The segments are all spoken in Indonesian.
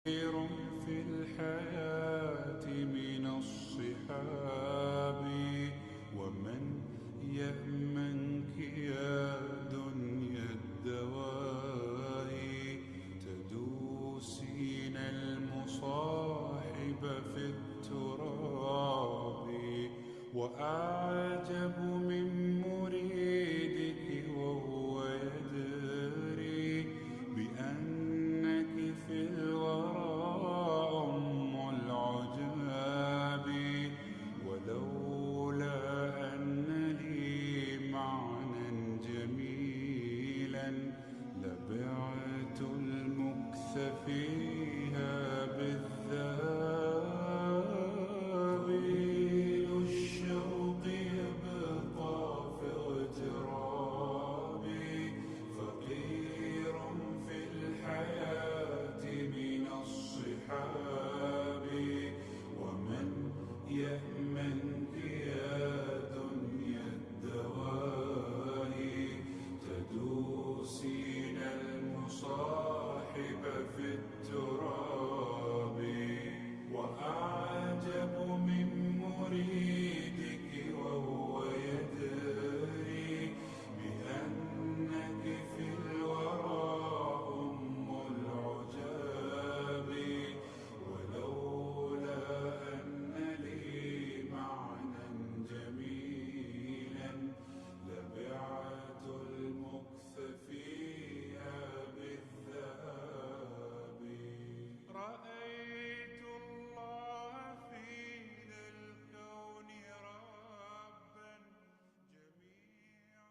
خير في الحياة من الصحاب ومن يأمنك يا دنيا الدواهي تدوسين المصاحب في التراب وأعجب من مريدك وهو يدري بأنك في الورى أم العجاب ولولا أن لي معنى جميلا لبعت المكث فيها بالذهب طويل الشوق يبقى في اغترابي فقير في الحياة من الصحاب ومن يأمنك يا دنيا الدواهي تدوسين المصاحب في التراب وأعجب من مريدك وهو يدري بأنك في الورى أم العجاب ولولا أن لي معنى جميلا لبعت المكث فيها بالذهب رأيت الله في ذا الكون ربا جميعا.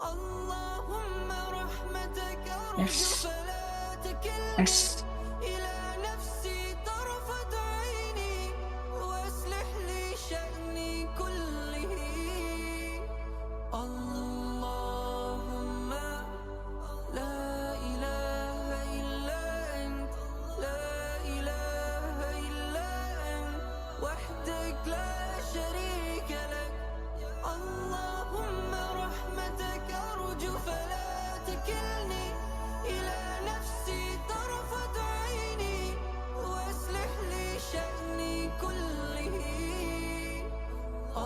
اللهم رحمتك أرجو S فلا تكلني S إلى نفسي طرفة عيني وأصلح لي شأني كله. اللهم لا إله إلا أنت، لا إله إلا أنت وحدك لا شريك لك. اللهم رحمتك أرجو فلا تكلني إلى نفسي طرفة عيني وأصلح لي شأني كله.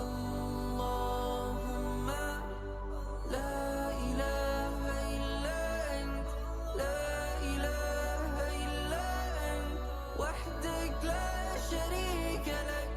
اللهم لا إله إلا أنت، لا إله إلا أنت وحدك لا شريك لك.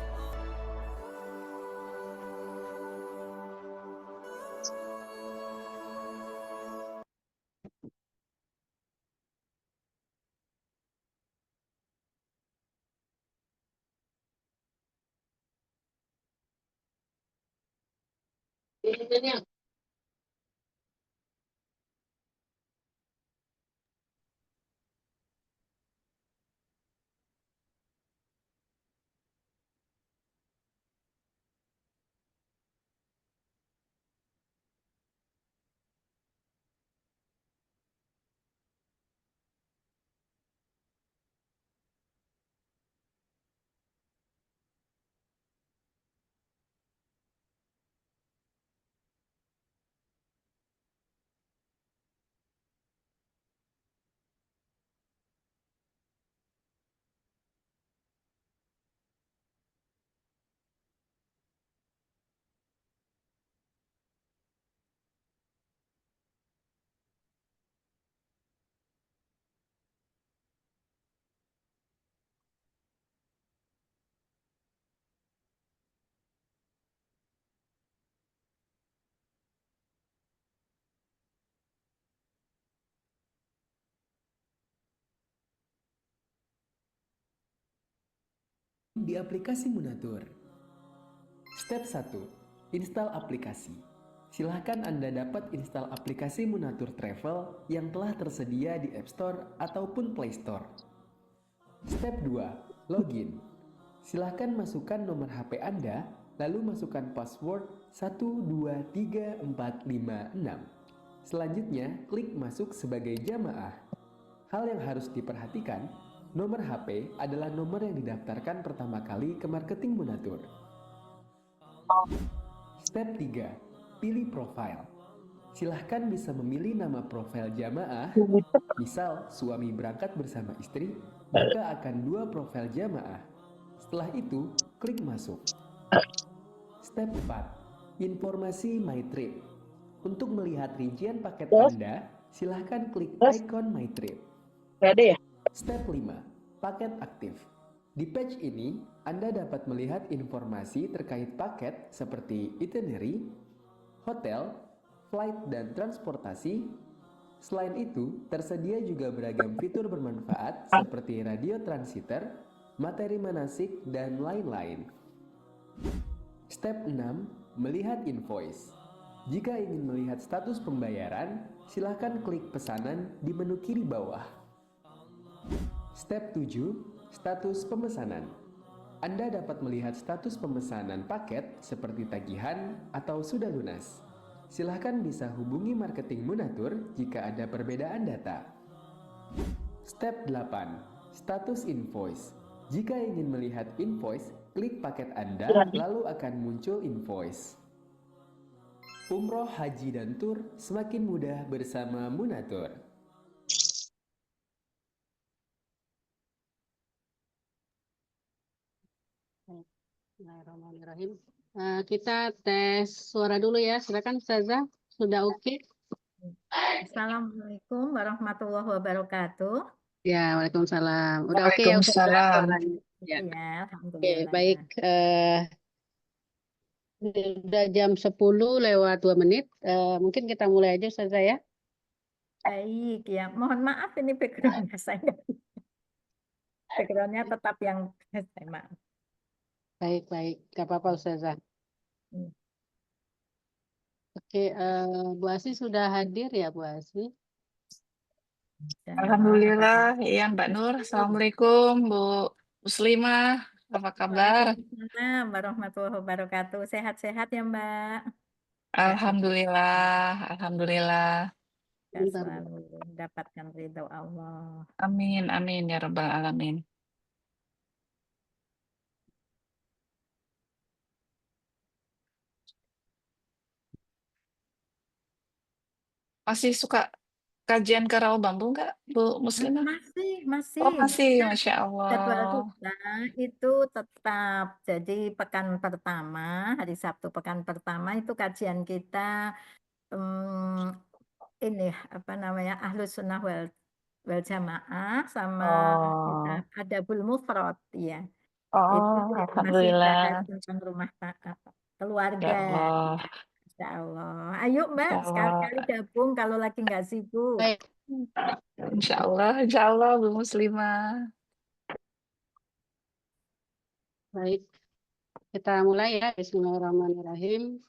Di aplikasi Munatur. Step 1. Install aplikasi. Silahkan Anda dapat install aplikasi Munatur Travel yang telah tersedia di App Store ataupun Play Store. Step 2. Login. Silahkan masukkan nomor HP Anda, lalu masukkan password 123456. Selanjutnya, klik masuk sebagai jamaah. Hal yang harus diperhatikan, Nomor HP adalah nomor yang didaftarkan pertama kali ke marketing Munatur. Step 3. Pilih profil. Silahkan bisa memilih nama profil jamaah. Misal, suami berangkat bersama istri, maka akan 2 profil jamaah. Setelah itu, klik masuk. Step 4. Informasi My Trip. Untuk melihat rincian paket Anda, silahkan klik icon My Trip. Step 5. Paket aktif. Di page ini, Anda dapat melihat informasi terkait paket seperti itinerary, hotel, flight, dan transportasi. Selain itu, tersedia juga beragam fitur bermanfaat seperti radio transiter, materi manasik, dan lain-lain. Step 6. Melihat invoice. Jika ingin melihat status pembayaran, silakan klik pesanan di menu kiri bawah. Step 7. Status pemesanan. Anda dapat melihat status pemesanan paket seperti tagihan atau sudah lunas. Silahkan bisa hubungi marketing Munatur jika ada perbedaan data. Step 8. Status invoice. Jika ingin melihat invoice, klik paket Anda, lalu akan muncul invoice. Umroh, haji, dan tur semakin mudah bersama Munatur. Bismillahirrahmanirrahim. Kita tes suara dulu ya. Silakan Ustazah. Sudah oke? Assalamualaikum warahmatullahi wabarakatuh. Ya, waalaikumsalam. Udah oke ya Ustazah Waalaikumsalam. suaranya? Ya. Ya, Oke, alhamdulillah. baik. Udah jam 10 lewat 2 menit. Mungkin kita mulai aja Ustazah ya. Baik, ya. Mohon maaf ini backgroundnya saya nggak bisa. Backgroundnya tetap yang saya maaf. Baik. Gak apa-apa Ustazah. Hmm. Oke, Bu Asih sudah hadir ya Bu Asih? Alhamdulillah, iya Mbak Nur. Assalamualaikum Bu Muslimah. Apa kabar? Waalaikumsalam warahmatullahi wabarakatuh. Sehat-sehat ya Mbak. Alhamdulillah, alhamdulillah. Ya, selalu mendapatkan ridho Allah. Amin, amin ya Rabbal Alamin. Masih suka kajian ke Rawa Bambu nggak, Bu Muslimah? Masih. Oh, masih, Masya Jadwal Allah. kita itu tetap. Jadi pekan pertama, hari Sabtu pekan pertama itu kajian kita ini apa namanya Ahlus Sunnah wal Jamaah sama kita Oh, Adabul Mufrad ya. Itu oh, yang masih bahas Alhamdulillah. tentang rumah Ya keluarga. Allah, Insya Allah. Ayo Mbak, Insya Allah. sekali-kali gabung kalau lagi nggak sibuk. Baik. Insya Allah, Bu Muslimah. Baik. Kita mulai ya. Bismillahirrahmanirrahim.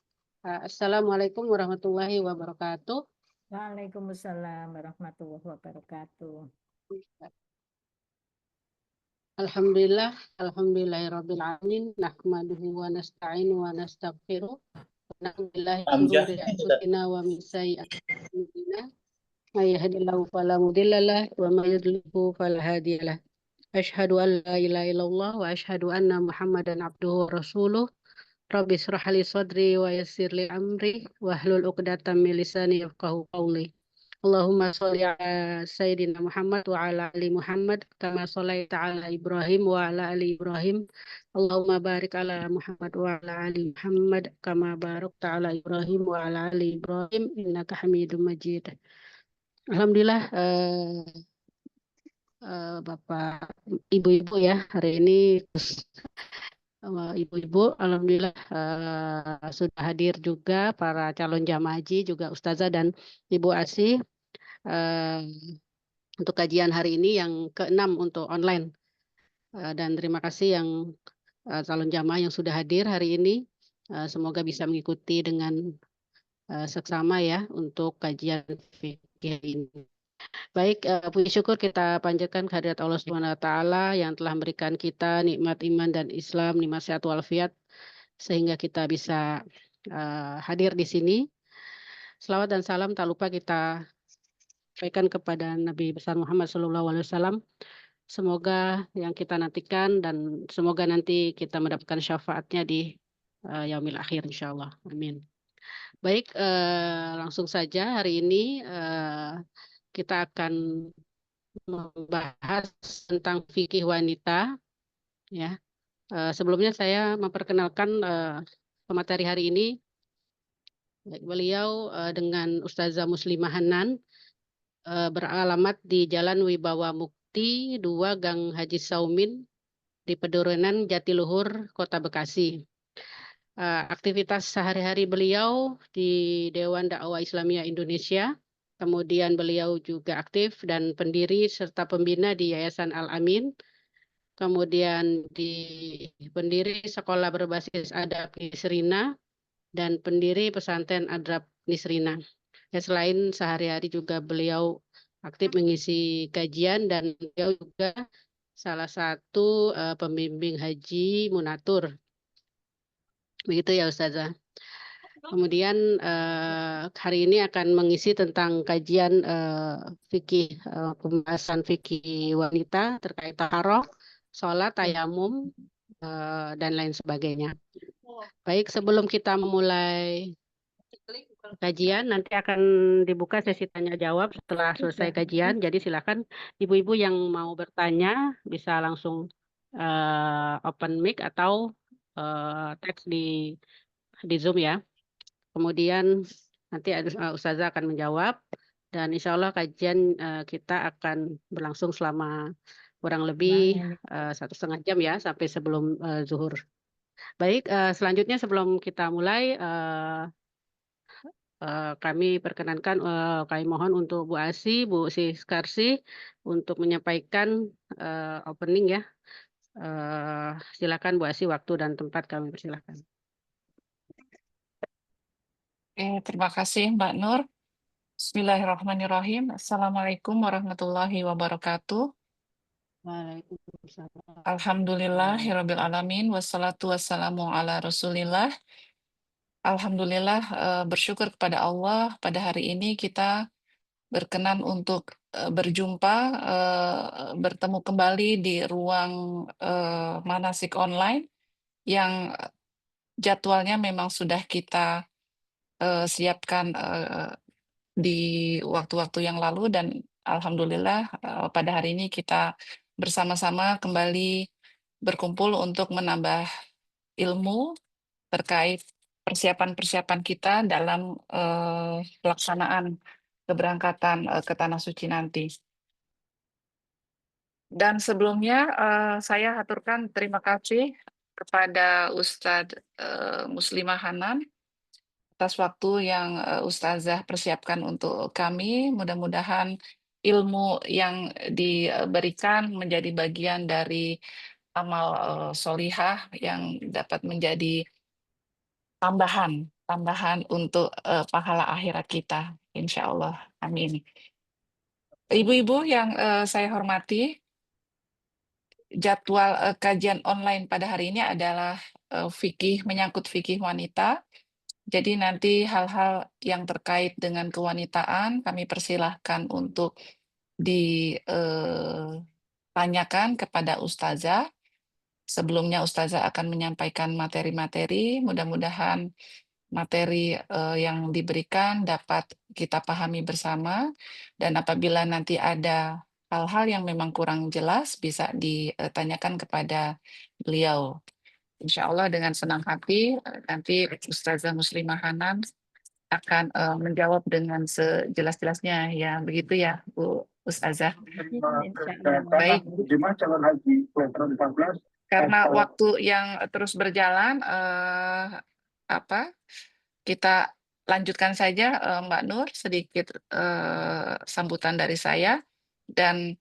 Assalamualaikum warahmatullahi wabarakatuh. Waalaikumsalam warahmatullahi wabarakatuh. Alhamdulillah, alhamdulillahirabbil alamin, nahmaduhu wa nasta'inu wa nastaghfiruh. Wa na'udzubillahi min shururi anfusina wa min sayyi'ati a'malina. May yahdihillahu fala mudilla lahu wa may yudlilhu fala hadiya lahu. Asyhadu an la ilaha illallah wa asyhadu anna Muhammadan abduhu wa rasuluh. Rabbi israh li sadri wa yassir li amri wahlul 'uqdatam min lisani yafqahu qawli. Allahumma sholli ala Sayyidina Muhammad wa ala ali Muhammad kama sholaita ala Ibrahim wa ala ali Ibrahim. Allahumma barik ala Muhammad wa ala ali Muhammad kama barakta ala Ibrahim wa ala ali Ibrahim innaka Hamidum Majid. Alhamdulillah Bapak Ibu-ibu ya hari ini Ibu-ibu, alhamdulillah sudah hadir juga para calon jamaah haji, juga Ustazah dan Ibu Asih untuk kajian hari ini yang ke-6 untuk online. Dan terima kasih yang calon jamaah yang sudah hadir hari ini. Semoga bisa mengikuti dengan seksama ya untuk kajian fikih ini. Baik, puji syukur kita panjatkan kehadirat Allah Subhanahu wa taala yang telah memberikan kita nikmat iman dan Islam, nikmat sehat walafiat sehingga kita bisa hadir di sini. Selawat dan salam tak lupa kita sampaikan kepada Nabi besar Muhammad SAW semoga yang kita nantikan dan semoga nanti kita mendapatkan syafaatnya di yaumil akhir insyaallah. Amin. Baik, langsung saja hari ini kita akan membahas tentang fikih wanita ya. Sebelumnya saya memperkenalkan pemateri hari ini. Beliau dengan Ustazah Muslimah Hanan beralamat di Jalan Wibawa Mukti 2 Gang Haji Saumin di Pedurenan Jatiluhur, Kota Bekasi. Aktivitas sehari-hari beliau di Dewan Dakwah Islamiyah Indonesia, kemudian beliau juga aktif dan pendiri serta pembina di Yayasan Al-Amin, kemudian di pendiri Sekolah Berbasis Adab Nisrina, dan pendiri Pesantren Adab Nisrina. Ya, selain sehari-hari juga beliau aktif mengisi kajian dan beliau juga salah satu pembimbing haji munatur. Begitu ya Ustazah. Kemudian hari ini akan mengisi tentang kajian fikih pembahasan fikih wanita terkait taharah, sholat, tayamum dan lain sebagainya. Baik, sebelum kita memulai kajian, nanti akan dibuka sesi tanya jawab setelah selesai kajian. Jadi silakan ibu-ibu yang mau bertanya bisa langsung open mic atau teks di Zoom ya. Kemudian nanti Ustazah akan menjawab dan insya Allah kajian kita akan berlangsung selama kurang lebih 1,5 jam ya sampai sebelum zuhur. Baik, selanjutnya sebelum kita mulai kami perkenankan, kami mohon untuk Bu Asi, Bu Siskarsi untuk menyampaikan opening ya. Silakan Bu Asi, waktu dan tempat kami persilakan. Terima kasih Mbak Nur. Bismillahirrahmanirrahim. Assalamualaikum warahmatullahi wabarakatuh. Waalaikumsalam. Alhamdulillahirabbil alamin wassalatu wassalamu ala Rasulillah. Alhamdulillah, bersyukur kepada Allah pada hari ini kita berkenan untuk berjumpa, bertemu kembali di ruang manasik online yang jadwalnya memang sudah kita siapkan di waktu-waktu yang lalu dan alhamdulillah pada hari ini kita bersama-sama kembali berkumpul untuk menambah ilmu terkait persiapan-persiapan kita dalam pelaksanaan keberangkatan ke Tanah Suci nanti. Dan sebelumnya saya haturkan terima kasih kepada Ustadz Muslimah Hanan atas waktu yang Ustazah persiapkan untuk kami. Mudah-mudahan ilmu yang diberikan menjadi bagian dari amal solihah yang dapat menjadi tambahan untuk pahala akhirat kita, insya Allah. Amin. Ibu-ibu yang saya hormati, jadwal kajian online pada hari ini adalah menyangkut fikih wanita. Jadi nanti hal-hal yang terkait dengan kewanitaan kami persilahkan untuk ditanyakan kepada Ustazah. Sebelumnya Ustazah akan menyampaikan materi-materi, mudah-mudahan materi yang diberikan dapat kita pahami bersama, dan apabila nanti ada hal-hal yang memang kurang jelas bisa ditanyakan kepada beliau. Insya Allah dengan senang hati nanti Ustazah Muslimah Hanan akan menjawab dengan sejelas-jelasnya ya, begitu ya Bu Ustazah. Baik. Karena waktu yang terus berjalan, kita lanjutkan saja Mbak Nur sedikit sambutan dari saya, dan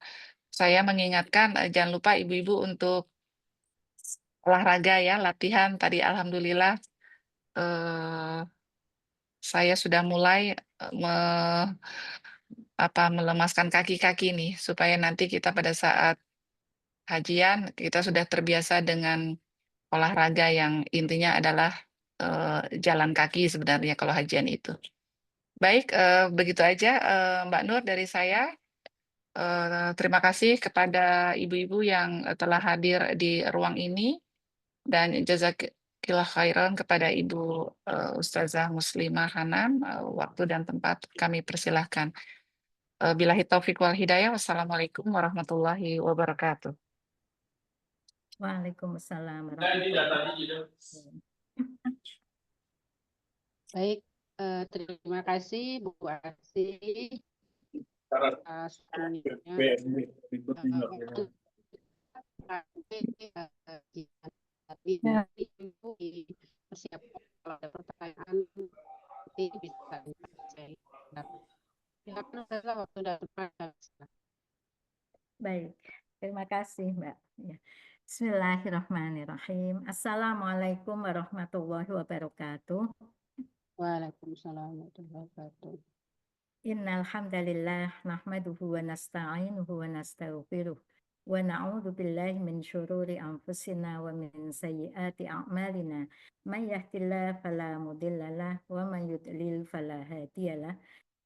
saya mengingatkan jangan lupa ibu-ibu untuk olahraga ya, latihan tadi alhamdulillah saya sudah mulai melemaskan kaki-kaki nih supaya nanti kita pada saat hajian kita sudah terbiasa dengan olahraga yang intinya adalah jalan kaki sebenarnya kalau hajian itu. Baik, begitu aja Mbak Nur dari saya. Terima kasih kepada ibu-ibu yang telah hadir di ruang ini dan jazakillah khairan kepada Ibu Ustazah Muslimah Hanan. Waktu dan tempat kami persilahkan. Billahi taufiq wal hidayah. Wassalamualaikum warahmatullahi wabarakatuh. Waalaikumsalam warahmatullahi wabarakatuh. Baik, terima kasih Bu Asih atas waktunya. Waktu tapi Ya. Ibu persiapkan kalau ada pertanyaan nanti bisa saya. Silakan Ustazah, waktu dan tempat. Baik, terima kasih Mbak. Ya. Bismillahirrahmanirrahim. Assalamualaikum warahmatullahi wabarakatuh. Waalaikumsalam warahmatullahi wabarakatuh. Innal hamdalillah nahmaduhu wa nasta'inuhu wa nastaghfiruh wa na'udzu billahi min syururi anfusina wa min sayyiati a'malina. May yahdihillahu fala mudhillalah wa may yudlil fala hadiyalah.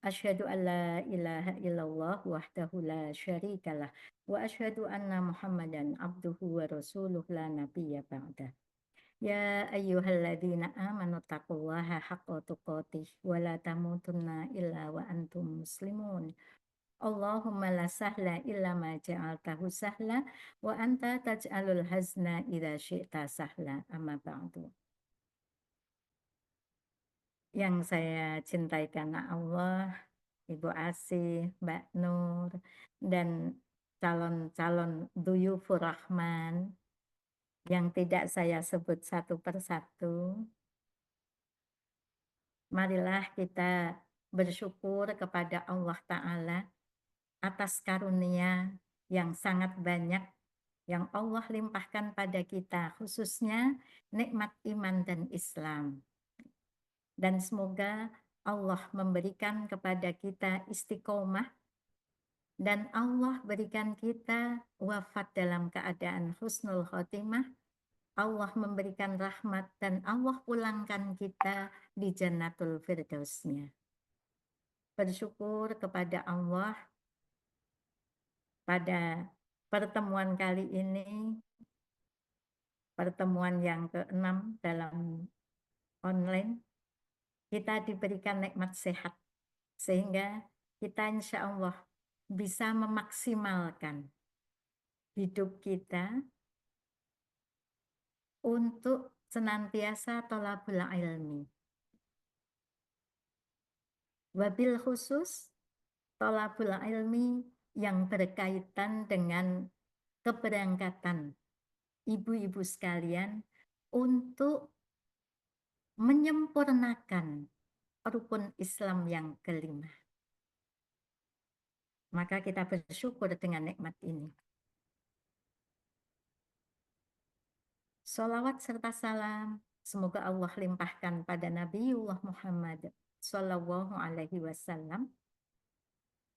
Asyhadu an la ilaha illallah wahdahu la syarikalah wa asyhadu anna Muhammadan abduhu wa rasuluh la nabiyya ba'dah. Ya ayyuhalladzina amanu taqullaha haqqa tuqatih wa la tamutunna illa wa antum muslimun. Allahumma la sahla illa ma ja'altahu sahla wa anta taj'alul hazna idza syi'ta sahla. Amma ba'du. Yang saya cintai karena Allah, Ibu Asih, Mbak Nur, dan calon-calon duyufur Rahman yang tidak saya sebut satu persatu. Marilah kita bersyukur kepada Allah Ta'ala atas karunia yang sangat banyak yang Allah limpahkan pada kita, khususnya nikmat iman dan Islam. Dan semoga Allah memberikan kepada kita istiqomah dan Allah berikan kita wafat dalam keadaan husnul khotimah. Allah memberikan rahmat dan Allah pulangkan kita di Jannatul Firdausnya. Bersyukur kepada Allah pada pertemuan kali ini, pertemuan yang ke-6 dalam online, kita diberikan nikmat sehat sehingga kita insya Allah bisa memaksimalkan hidup kita untuk senantiasa thalabul ilmi. Wabil khusus thalabul ilmi yang berkaitan dengan keberangkatan ibu-ibu sekalian untuk menyempurnakan rukun Islam yang kelima. Maka kita bersyukur dengan nikmat ini. Salawat serta salam semoga Allah limpahkan pada Nabiullah Muhammad Sallallahu Alaihi Wasallam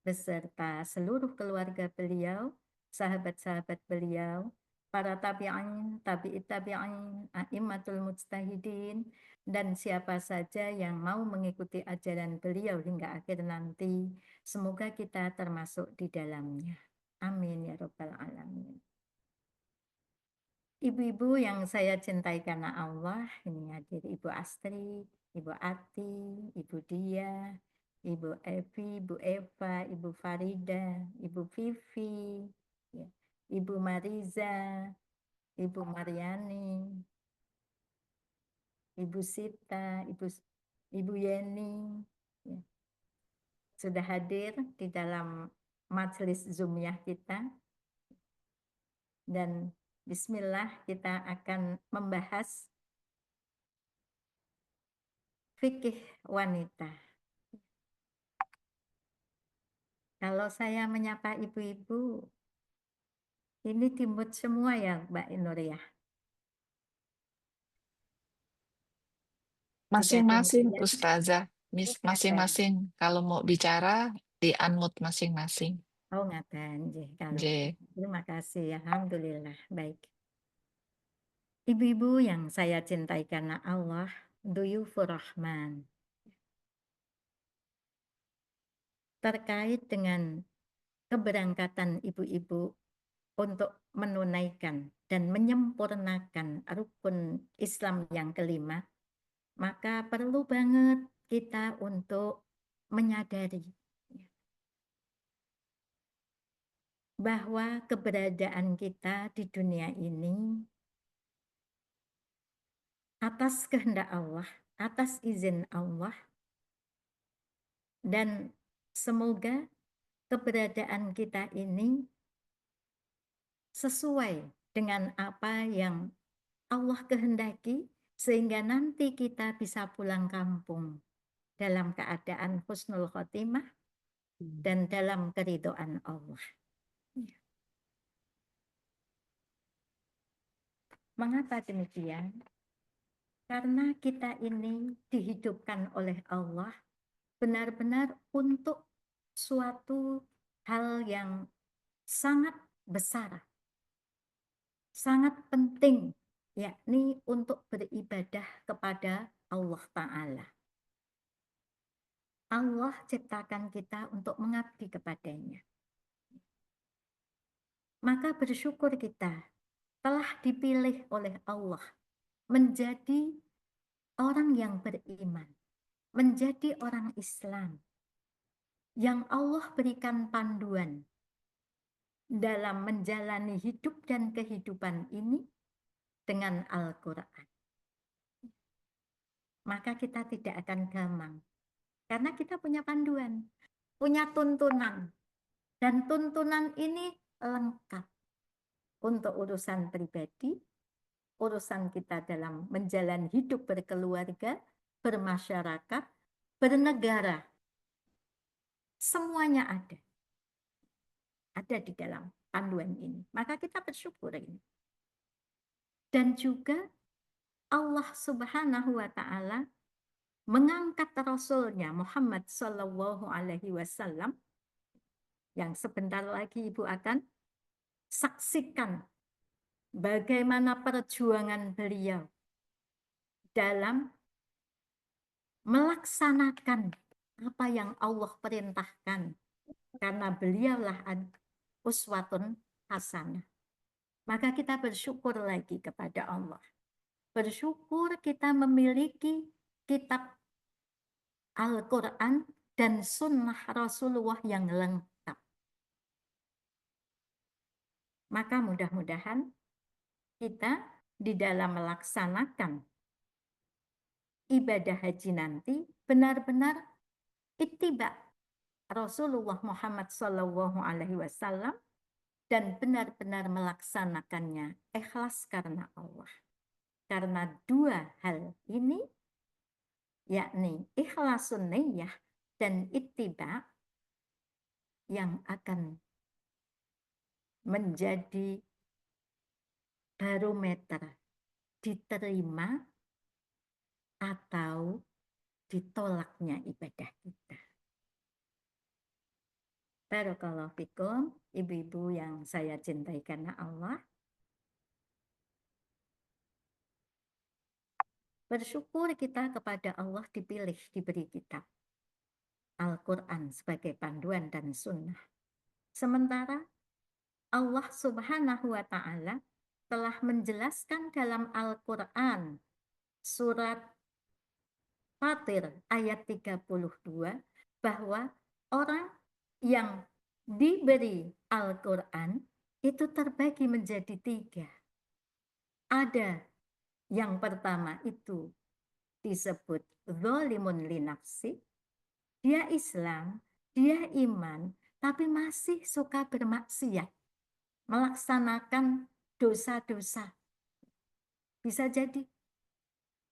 beserta seluruh keluarga beliau, sahabat-sahabat beliau, para tabi'in, tabi'it tabi'in, a'immatul mujtahidin, dan siapa saja yang mau mengikuti ajaran beliau hingga akhir nanti. Semoga kita termasuk di dalamnya. Amin ya rabbal alamin. Ibu-ibu yang saya cintai karena Allah, ini hadir Ibu Astri, Ibu Ati, Ibu Dia, Ibu Evi, Ibu Eva, Ibu Farida, Ibu Vivi, ya, Ibu Mariza, Ibu Mariani, Ibu Sita, Ibu Yeni, ya, sudah hadir di dalam majelis Zoom-nya kita. Dan bismillah kita akan membahas fikih wanita. Kalau saya menyapa ibu-ibu, ini timut semua ya Mbak Nur ya? Masing-masing Sudah Ustazah, masing-masing kalau mau bicara di unmute masing-masing. Oh ngaten, nggih, kalau Nggih. terima kasih, alhamdulillah, baik. Ibu-ibu yang saya cintai karena Allah, duyufur Rahman. Terkait dengan keberangkatan ibu-ibu untuk menunaikan dan menyempurnakan rukun Islam yang kelima, maka perlu banget kita untuk menyadari bahwa keberadaan kita di dunia ini atas kehendak Allah, atas izin Allah, dan semoga keberadaan kita ini sesuai dengan apa yang Allah kehendaki, sehingga nanti kita bisa pulang kampung dalam keadaan husnul khotimah dan dalam keridhaan Allah. Mengapa demikian? Karena kita ini dihidupkan oleh Allah benar-benar untuk suatu hal yang sangat besar, sangat penting, yakni untuk beribadah kepada Allah Ta'ala. Allah ciptakan kita untuk mengabdi kepadanya. Maka bersyukur kita telah dipilih oleh Allah menjadi orang yang beriman, menjadi orang Islam, yang Allah berikan panduan dalam menjalani hidup dan kehidupan ini dengan Al-Quran. Maka kita tidak akan gamang, karena kita punya panduan, punya tuntunan, dan tuntunan ini lengkap untuk urusan pribadi, urusan kita dalam menjalani hidup berkeluarga, bermasyarakat, bernegara. Semuanya ada di dalam panduan ini. Maka kita bersyukur ini. Dan juga Allah Subhanahu wa Ta'ala mengangkat Rasulnya Muhammad Sallallahu Alaihi Wasallam, yang sebentar lagi Ibu akan saksikan bagaimana perjuangan beliau dalam melaksanakan apa yang Allah perintahkan, karena beliaulah uswatun hasanah. Maka kita bersyukur lagi kepada Allah. Bersyukur kita memiliki kitab Al-Quran dan sunnah Rasulullah yang lengkap. Maka mudah-mudahan kita di dalam melaksanakan ibadah haji nanti benar-benar ittiba Rasulullah Muhammad Sallallahu Alaihi Wasallam dan benar-benar melaksanakannya ikhlas karena Allah. Karena dua hal ini, yakni ikhlasun niyyah dan ittiba, yang akan menjadi barometer diterima atau ditolaknya ibadah kita. Barakallahu fikum, ibu-ibu yang saya cintai karena Allah. Bersyukur kita kepada Allah dipilih, diberi kitab Al-Quran sebagai panduan dan sunnah. Sementara Allah Subhanahu wa Ta'ala telah menjelaskan dalam Al-Quran surat Fatir ayat 32 bahwa orang yang diberi Al-Quran itu terbagi menjadi 3. Ada yang pertama itu disebut zalimun linafsi, dia Islam, dia iman, tapi masih suka bermaksiat, melaksanakan dosa-dosa. Bisa jadi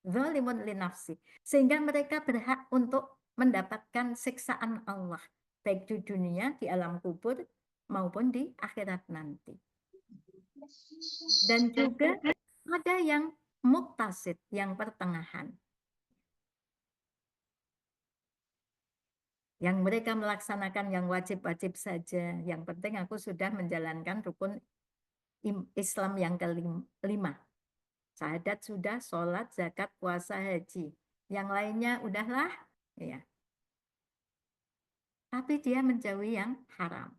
zalimun linafsi, sehingga mereka berhak untuk mendapatkan siksaan Allah, baik di dunia, di alam kubur, maupun di akhirat nanti. Dan juga ada yang muktasid, yang pertengahan, yang mereka melaksanakan yang wajib-wajib saja. Yang penting aku sudah menjalankan rukun Islam yang kelima. Syahadat sudah, sholat, zakat, puasa, haji. Yang lainnya udahlah, ya. Tapi dia menjauhi yang haram.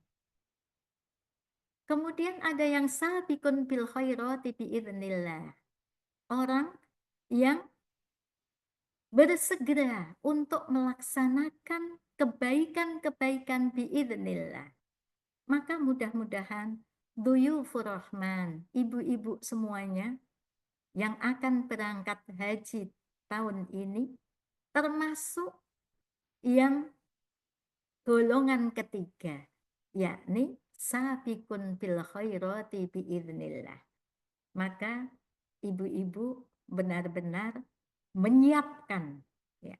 Kemudian ada yang sabiqun bil khairati biidznillah. Orang yang bersegera untuk melaksanakan kebaikan-kebaikan biidznillah. Maka mudah-mudahan duyufur rahman, ibu-ibu semuanya yang akan berangkat haji tahun ini, termasuk yang golongan ketiga, yakni sabiqun bil khairati biidznillah. Maka ibu-ibu benar-benar menyiapkan, ya,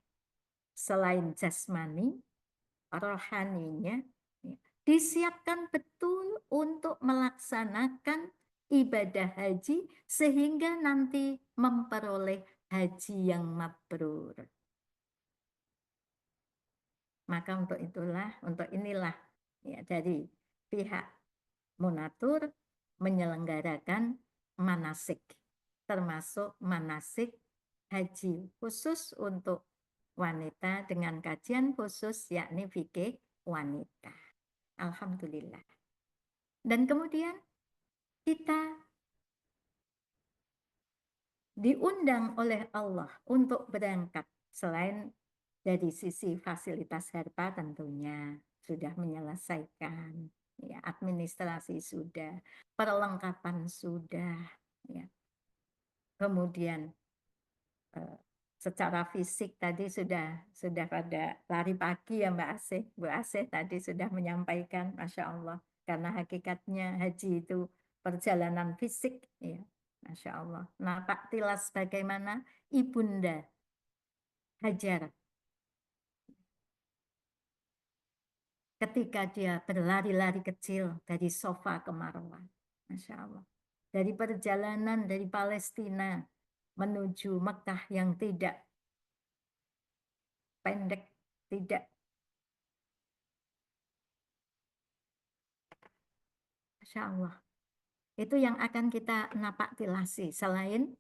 selain jasmani, rohaninya, ya, disiapkan betul untuk melaksanakan ibadah haji sehingga nanti memperoleh haji yang mabrur. Maka untuk inilah ya dari pihak Munatur menyelenggarakan manasik, termasuk manasik haji khusus untuk wanita dengan kajian khusus yakni fikih wanita. Alhamdulillah. Dan kemudian kita diundang oleh Allah untuk berangkat selain dari sisi fasilitas harta tentunya sudah menyelesaikan, ya, administrasi sudah, perlengkapan sudah, ya. Kemudian secara fisik tadi sudah pada lari pagi ya Mbak Asih. Bu Asih tadi sudah menyampaikan, Masya Allah, karena hakikatnya haji itu perjalanan fisik, ya, Masya Allah. Nah, Pak Tilas bagaimana Ibunda Hajar ketika dia berlari-lari kecil dari sofa ke Marwah, Masya Allah. Dari perjalanan dari Palestina menuju Mekah yang tidak pendek, tidak, Masya Allah. Itu yang akan kita napak tilasi selain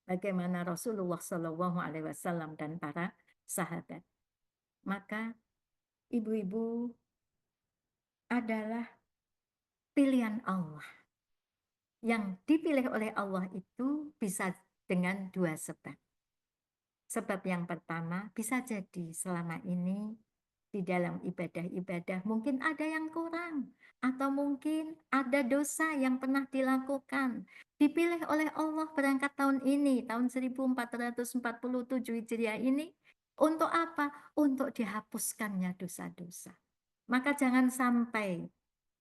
bagaimana Rasulullah SAW dan para sahabat. Maka ibu-ibu adalah pilihan Allah. Yang dipilih oleh Allah itu bisa dengan dua sebab. Sebab yang pertama, bisa jadi selama ini di dalam ibadah-ibadah mungkin ada yang kurang, atau mungkin ada dosa yang pernah dilakukan. Dipilih oleh Allah berangkat tahun ini, tahun 1447 Hijriah ini, untuk apa? Untuk dihapuskannya dosa-dosa. Maka jangan sampai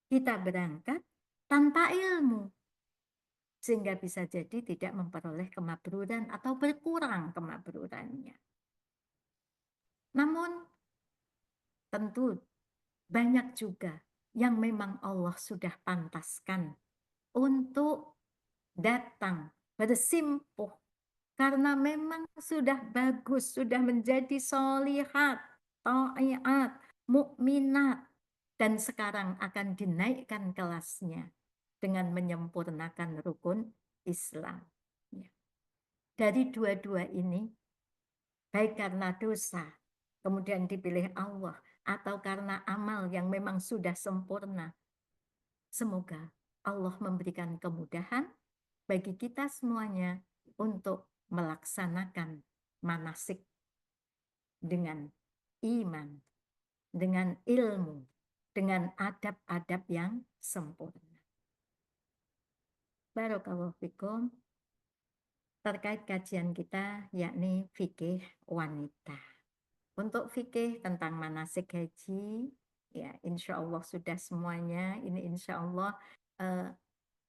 kita berangkat tanpa ilmu, sehingga bisa jadi tidak memperoleh kemabruran atau berkurang kemabrurannya. Namun tentu banyak juga yang memang Allah sudah pantaskan untuk datang bersimpuh karena memang sudah bagus, sudah menjadi solihat, ta'iat, mukminat, dan sekarang akan dinaikkan kelasnya dengan menyempurnakan rukun Islam. Dari dua-dua ini, baik karena dosa, kemudian dipilih Allah, atau karena amal yang memang sudah sempurna, semoga Allah memberikan kemudahan bagi kita semuanya untuk melaksanakan manasik dengan iman, dengan ilmu, dengan adab-adab yang sempurna. Barakallahu fikum. Terkait kajian kita yakni fikih wanita. Untuk fikih tentang manasik haji, ya insya Allah sudah semuanya. Ini insya Allah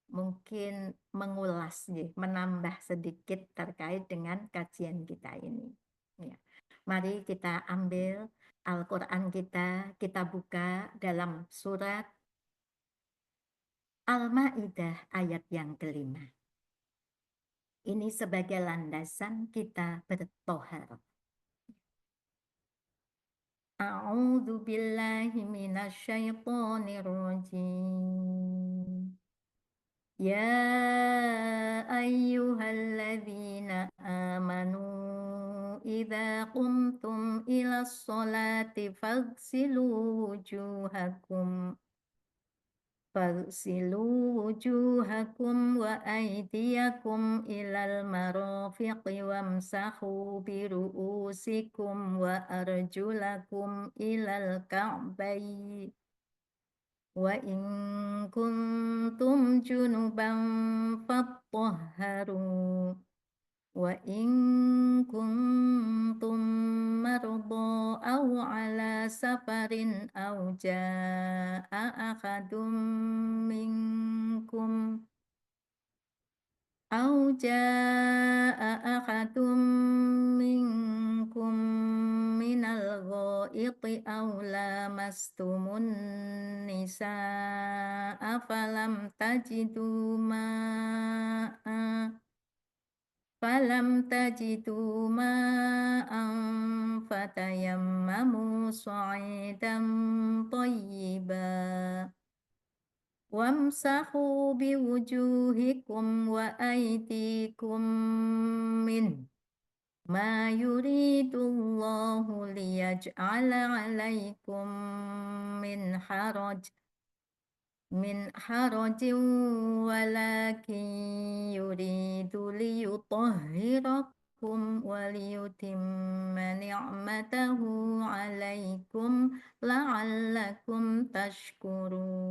mungkin mengulas, menambah sedikit terkait dengan kajian kita ini. Ya. Mari kita ambil Al-Quran kita buka dalam surat Al-Ma'idah ayat yang kelima. Ini sebagai landasan kita bertohar. A'udzu billahi minasyaitonir rajim. Ya ayyuhalladzina amanu idza qumtum ilas sholati faghsilu wujuhakum فاغسلوا وجوهكم وأيديكم إلى المرافق وامسحوا برؤوسكم وأرجلكم إلى الكعبين وإن كنتم جنبا فاطهروا وإن كنتم مرضى أو على سفر أو جاء أحد منكم من الغائط أو لامستم النساء فلم تجدوا ماء فتيمموا صعيدا طيبا وامسحوا بوجوهكم وأيديكم منه ما يريد الله ليجعل عليكم من حرج ولكن يريد ليطهركم وليتم نعمته عليكم لعلكم تشكرون.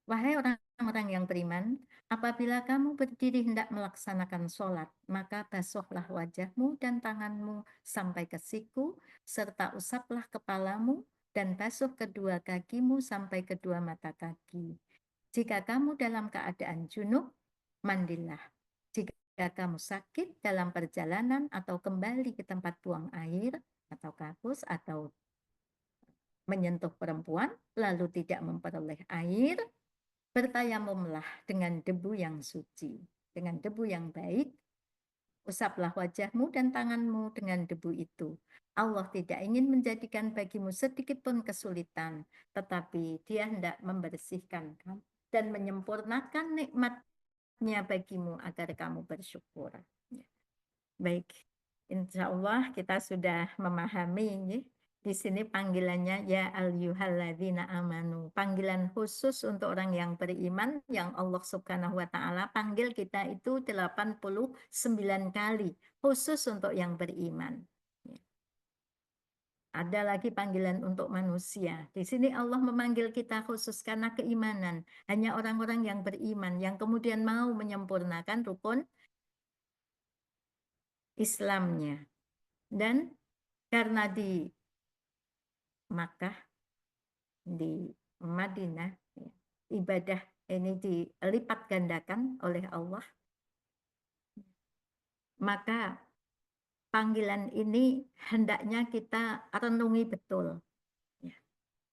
Wahai orang-orang yang beriman, apabila kamu berdiri hendak melaksanakan sholat, maka basuhlah wajahmu dan tanganmu sampai ke siku, serta usaplah kepalamu dan basuh kedua kakimu sampai kedua mata kaki. Jika kamu dalam keadaan junub, mandilah. Jika kamu sakit dalam perjalanan atau kembali ke tempat buang air atau kakus atau menyentuh perempuan lalu tidak memperoleh air, bertayamumlah dengan debu yang suci, dengan debu yang baik. Usaplah wajahmu dan tanganmu dengan debu itu. Allah tidak ingin menjadikan bagimu sedikit pun kesulitan, tetapi Dia hendak membersihkan kamu dan menyempurnakan nikmatnya bagimu agar kamu bersyukur. Baik, insya Allah kita sudah memahami. Di sini panggilannya ya ayyuhalladzina amanu. Panggilan khusus untuk orang yang beriman yang Allah Subhanahu wa taala panggil kita itu 89 kali khusus untuk yang beriman. Ada lagi panggilan untuk manusia. Di sini Allah memanggil kita khusus karena keimanan. Hanya orang-orang yang beriman yang kemudian mau menyempurnakan rukun Islamnya. Dan karena di Makkah, di Madinah, ibadah ini dilipat gandakan oleh Allah, maka panggilan ini hendaknya kita renungi betul.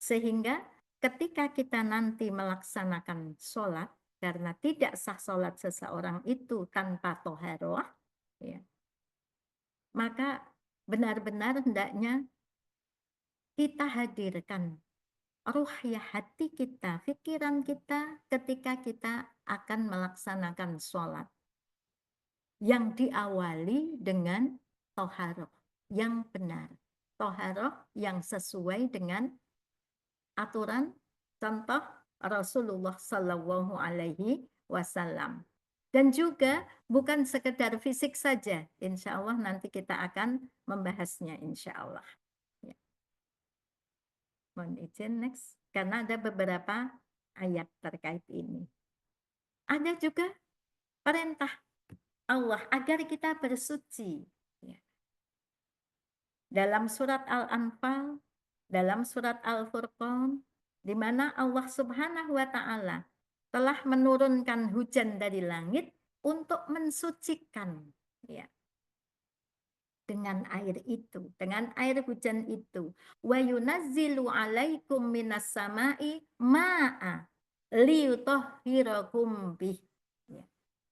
Sehingga ketika kita nanti melaksanakan sholat, karena tidak sah sholat seseorang itu tanpa toharoh, maka benar-benar hendaknya kita hadirkan ruhiyah hati kita, pikiran kita ketika kita akan melaksanakan sholat yang diawali dengan toharoh yang benar, toharoh yang sesuai dengan aturan contoh Rasulullah Shallallahu Alaihi Wasallam. Dan juga bukan sekedar fisik saja, insya Allah nanti kita akan membahasnya insya Allah. Mohon izin next, karena ada beberapa ayat terkait ini. Ada juga perintah Allah agar kita bersuci. Dalam surat Al-Anfal, dalam surat Al-Furqan, di mana Allah Subhanahu wa taala telah menurunkan hujan dari langit untuk mensucikan, dengan air itu, dengan air hujan itu. Wa yunazzilu 'alaikum minas sama'i ma'a liyutahhirakum bih.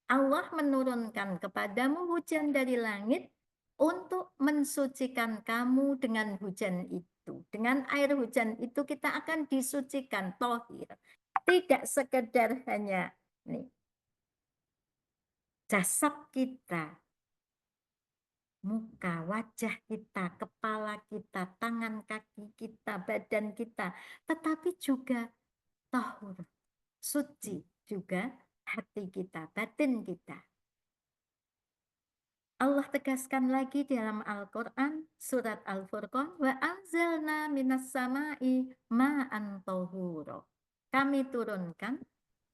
Allah menurunkan kepadamu hujan dari langit untuk mensucikan kamu dengan hujan itu. Dengan air hujan itu kita akan disucikan, tohir. Tidak sekedar hanya jasad kita, muka, wajah kita, kepala kita, tangan, kaki kita, badan kita, tetapi juga tahur, suci juga hati kita, batin kita. Allah tegaskan lagi dalam Al-Quran, surat Al-Furqan, wa anzalna minas sama'i ma'an tahuro. Kami turunkan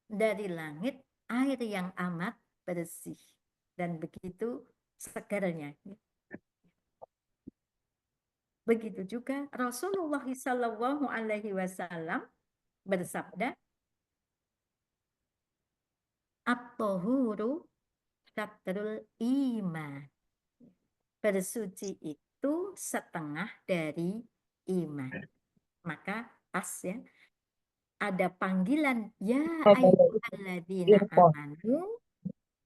dari langit air yang amat bersih dan begitu segarnya. Begitu juga Rasulullah Shallallahu Alaihi Wasallam bersabda, at-tahuru syatrul iman. Bersuci itu setengah dari iman. Maka pas ya, ada panggilan ya ayyuhalladzina amanu,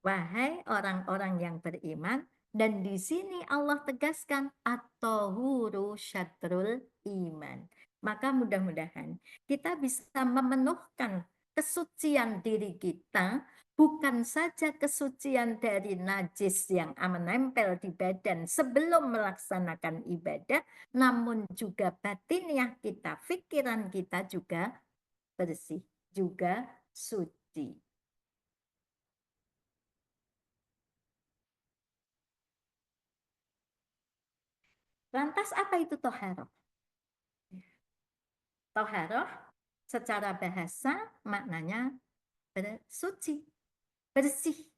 wahai orang-orang yang beriman, dan di sini Allah tegaskan at-tahuru syatrul iman. Maka mudah-mudahan kita bisa memenuhkan kesucian diri kita, bukan saja kesucian dari najis yang menempel di badan sebelum melaksanakan ibadah, namun juga batiniah kita, pikiran kita juga bersih, juga suci. Lantas apa itu toharoh? Toharoh secara bahasa maknanya bersuci, bersih.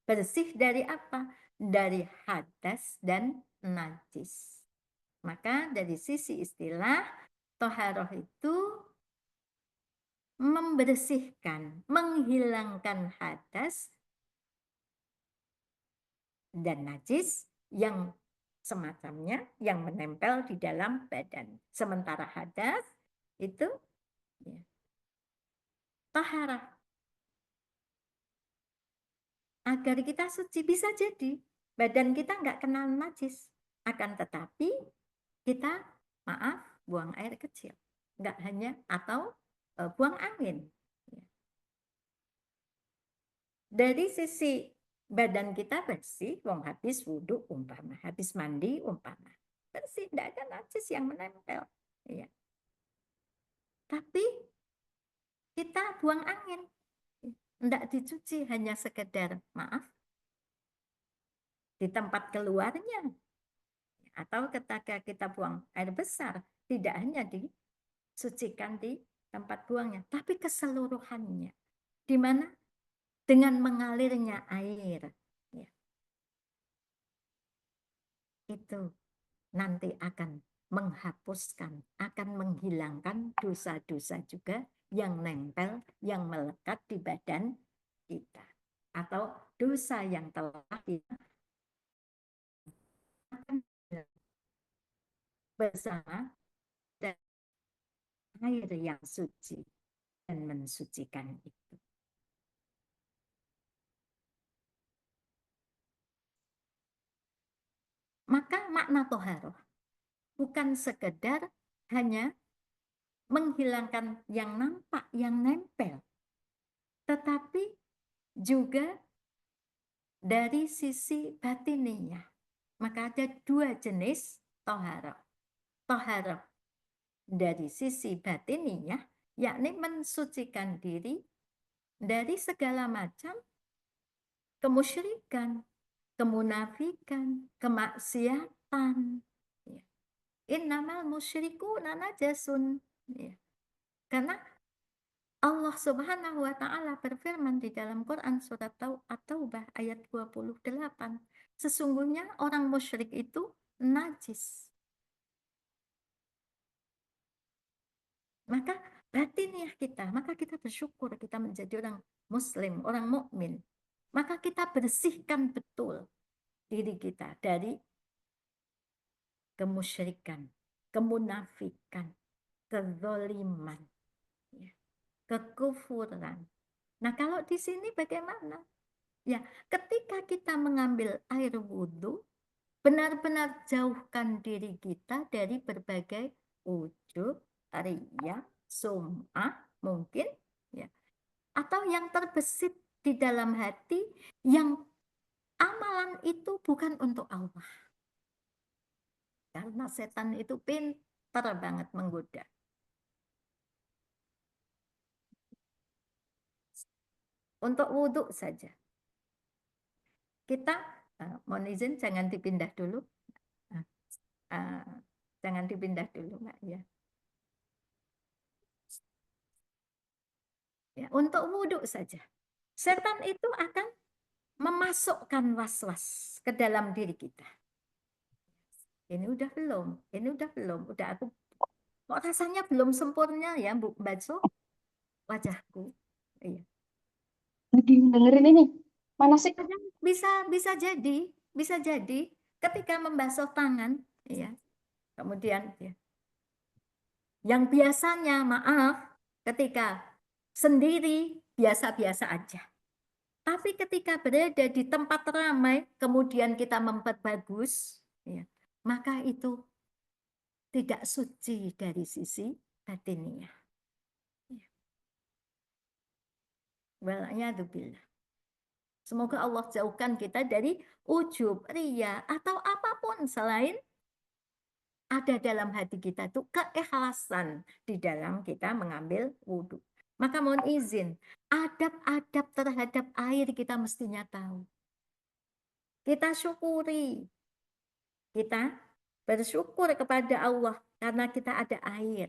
Bersih dari apa? Dari hadas dan najis. Maka dari sisi istilah, toharoh itu membersihkan, menghilangkan hadas dan najis yang semacamnya yang menempel di dalam badan. Sementara hadas itu ya, taharah. Agar kita suci, bisa jadi badan kita nggak kenal najis. Akan tetapi kita, maaf, buang air kecil. Nggak hanya, atau buang angin. Dari sisi badan kita bersih, wong habis wudhu umpama, habis mandi umpama, bersih, tidak ada najis yang menempel. Ya. Tapi kita buang angin, tidak dicuci, hanya sekedar maaf di tempat keluarnya, atau ketika kita buang air besar, tidak hanya disucikan di tempat buangnya, tapi keseluruhannya, di mana dengan mengalirnya air. Ya. Itu nanti akan menghapuskan, akan menghilangkan dosa-dosa juga yang nempel, yang melekat di badan kita. Atau dosa yang telah kita bersama dan air yang suci dan mensucikan itu. Maka makna toharoh bukan sekedar hanya menghilangkan yang nampak, yang nempel, tetapi juga dari sisi batininya. Maka ada dua jenis toharoh. Toharoh dari sisi batininya, yakni mensucikan diri dari segala macam kemusyrikan, kemunafikan, kemaksiatan. Innamal musyrikuna najasun. Karena Allah Subhanahu wa taala berfirman di dalam Quran surat At-Taubah ayat 28. Sesungguhnya orang musyrik itu najis. Maka batiniah kita, maka kita bersyukur kita menjadi orang muslim, orang mukmin. Maka kita bersihkan betul diri kita dari kemusyrikan, kemunafikan, kezaliman, kekufuran. Nah, kalau di sini bagaimana? Ya, ketika kita mengambil air wudhu, benar-benar jauhkan diri kita dari berbagai ujub, riya, sum'ah mungkin, ya, atau yang terbesit di dalam hati yang Amalan itu bukan untuk Allah. Karena setan itu pintar banget menggoda. Untuk wudhu saja. Kita, mohon izin jangan dipindah dulu. Jangan dipindah dulu, Mbak. Ya. Ya, untuk wudhu saja. Setan itu akan memasukkan was-was ke dalam diri kita. Ini udah belum, udah aku kok rasanya belum sempurna ya Bu Baco wajahku. Iya. Lagi dengerin ini, mana sih? Bisa jadi ketika membasuh tangan, ya. Kemudian ya. Yang biasanya maaf ketika sendiri biasa-biasa aja. Tapi ketika berada di tempat ramai, kemudian kita memperbagus, ya, maka itu tidak suci dari sisi batinnya. Wal'iyadzubillah. Semoga Allah jauhkan kita dari ujub, riya, atau apapun selain ada dalam hati kita itu keikhlasan di dalam kita mengambil wudhu. Maka mohon izin, adab-adab terhadap air kita mestinya tahu. Kita syukuri. Kita bersyukur kepada Allah karena kita ada air.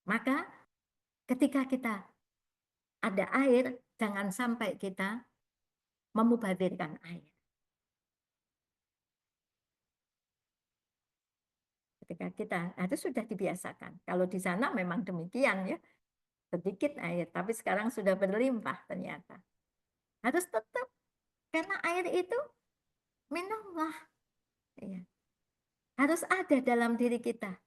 Maka ketika kita ada air, jangan sampai kita memubazirkan air. Ketika kita, itu sudah dibiasakan. Kalau di sana memang demikian ya, sedikit air, tapi sekarang sudah berlimpah ternyata. Harus tetap, karena air itu minallah. Ya. Harus ada dalam diri kita.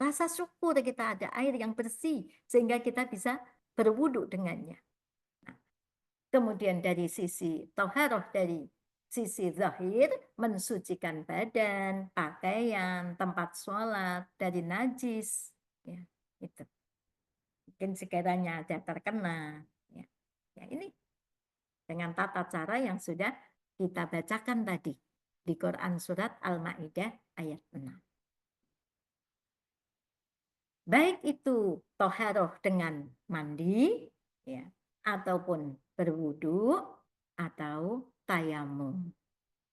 Rasa syukur kita ada air yang bersih, sehingga kita bisa berwudu dengannya. Nah, kemudian dari sisi toharoh, dari sisi zahir, mensucikan badan, pakaian, tempat sholat, dari najis. Ya, itu. Mungkin sekiranya ada terkena. Ya. Ya, ini dengan tata cara yang sudah kita bacakan tadi di Quran surat Al-Maidah ayat 6. Baik itu toharoh dengan mandi, ya, ataupun berwudu, atau tayamum.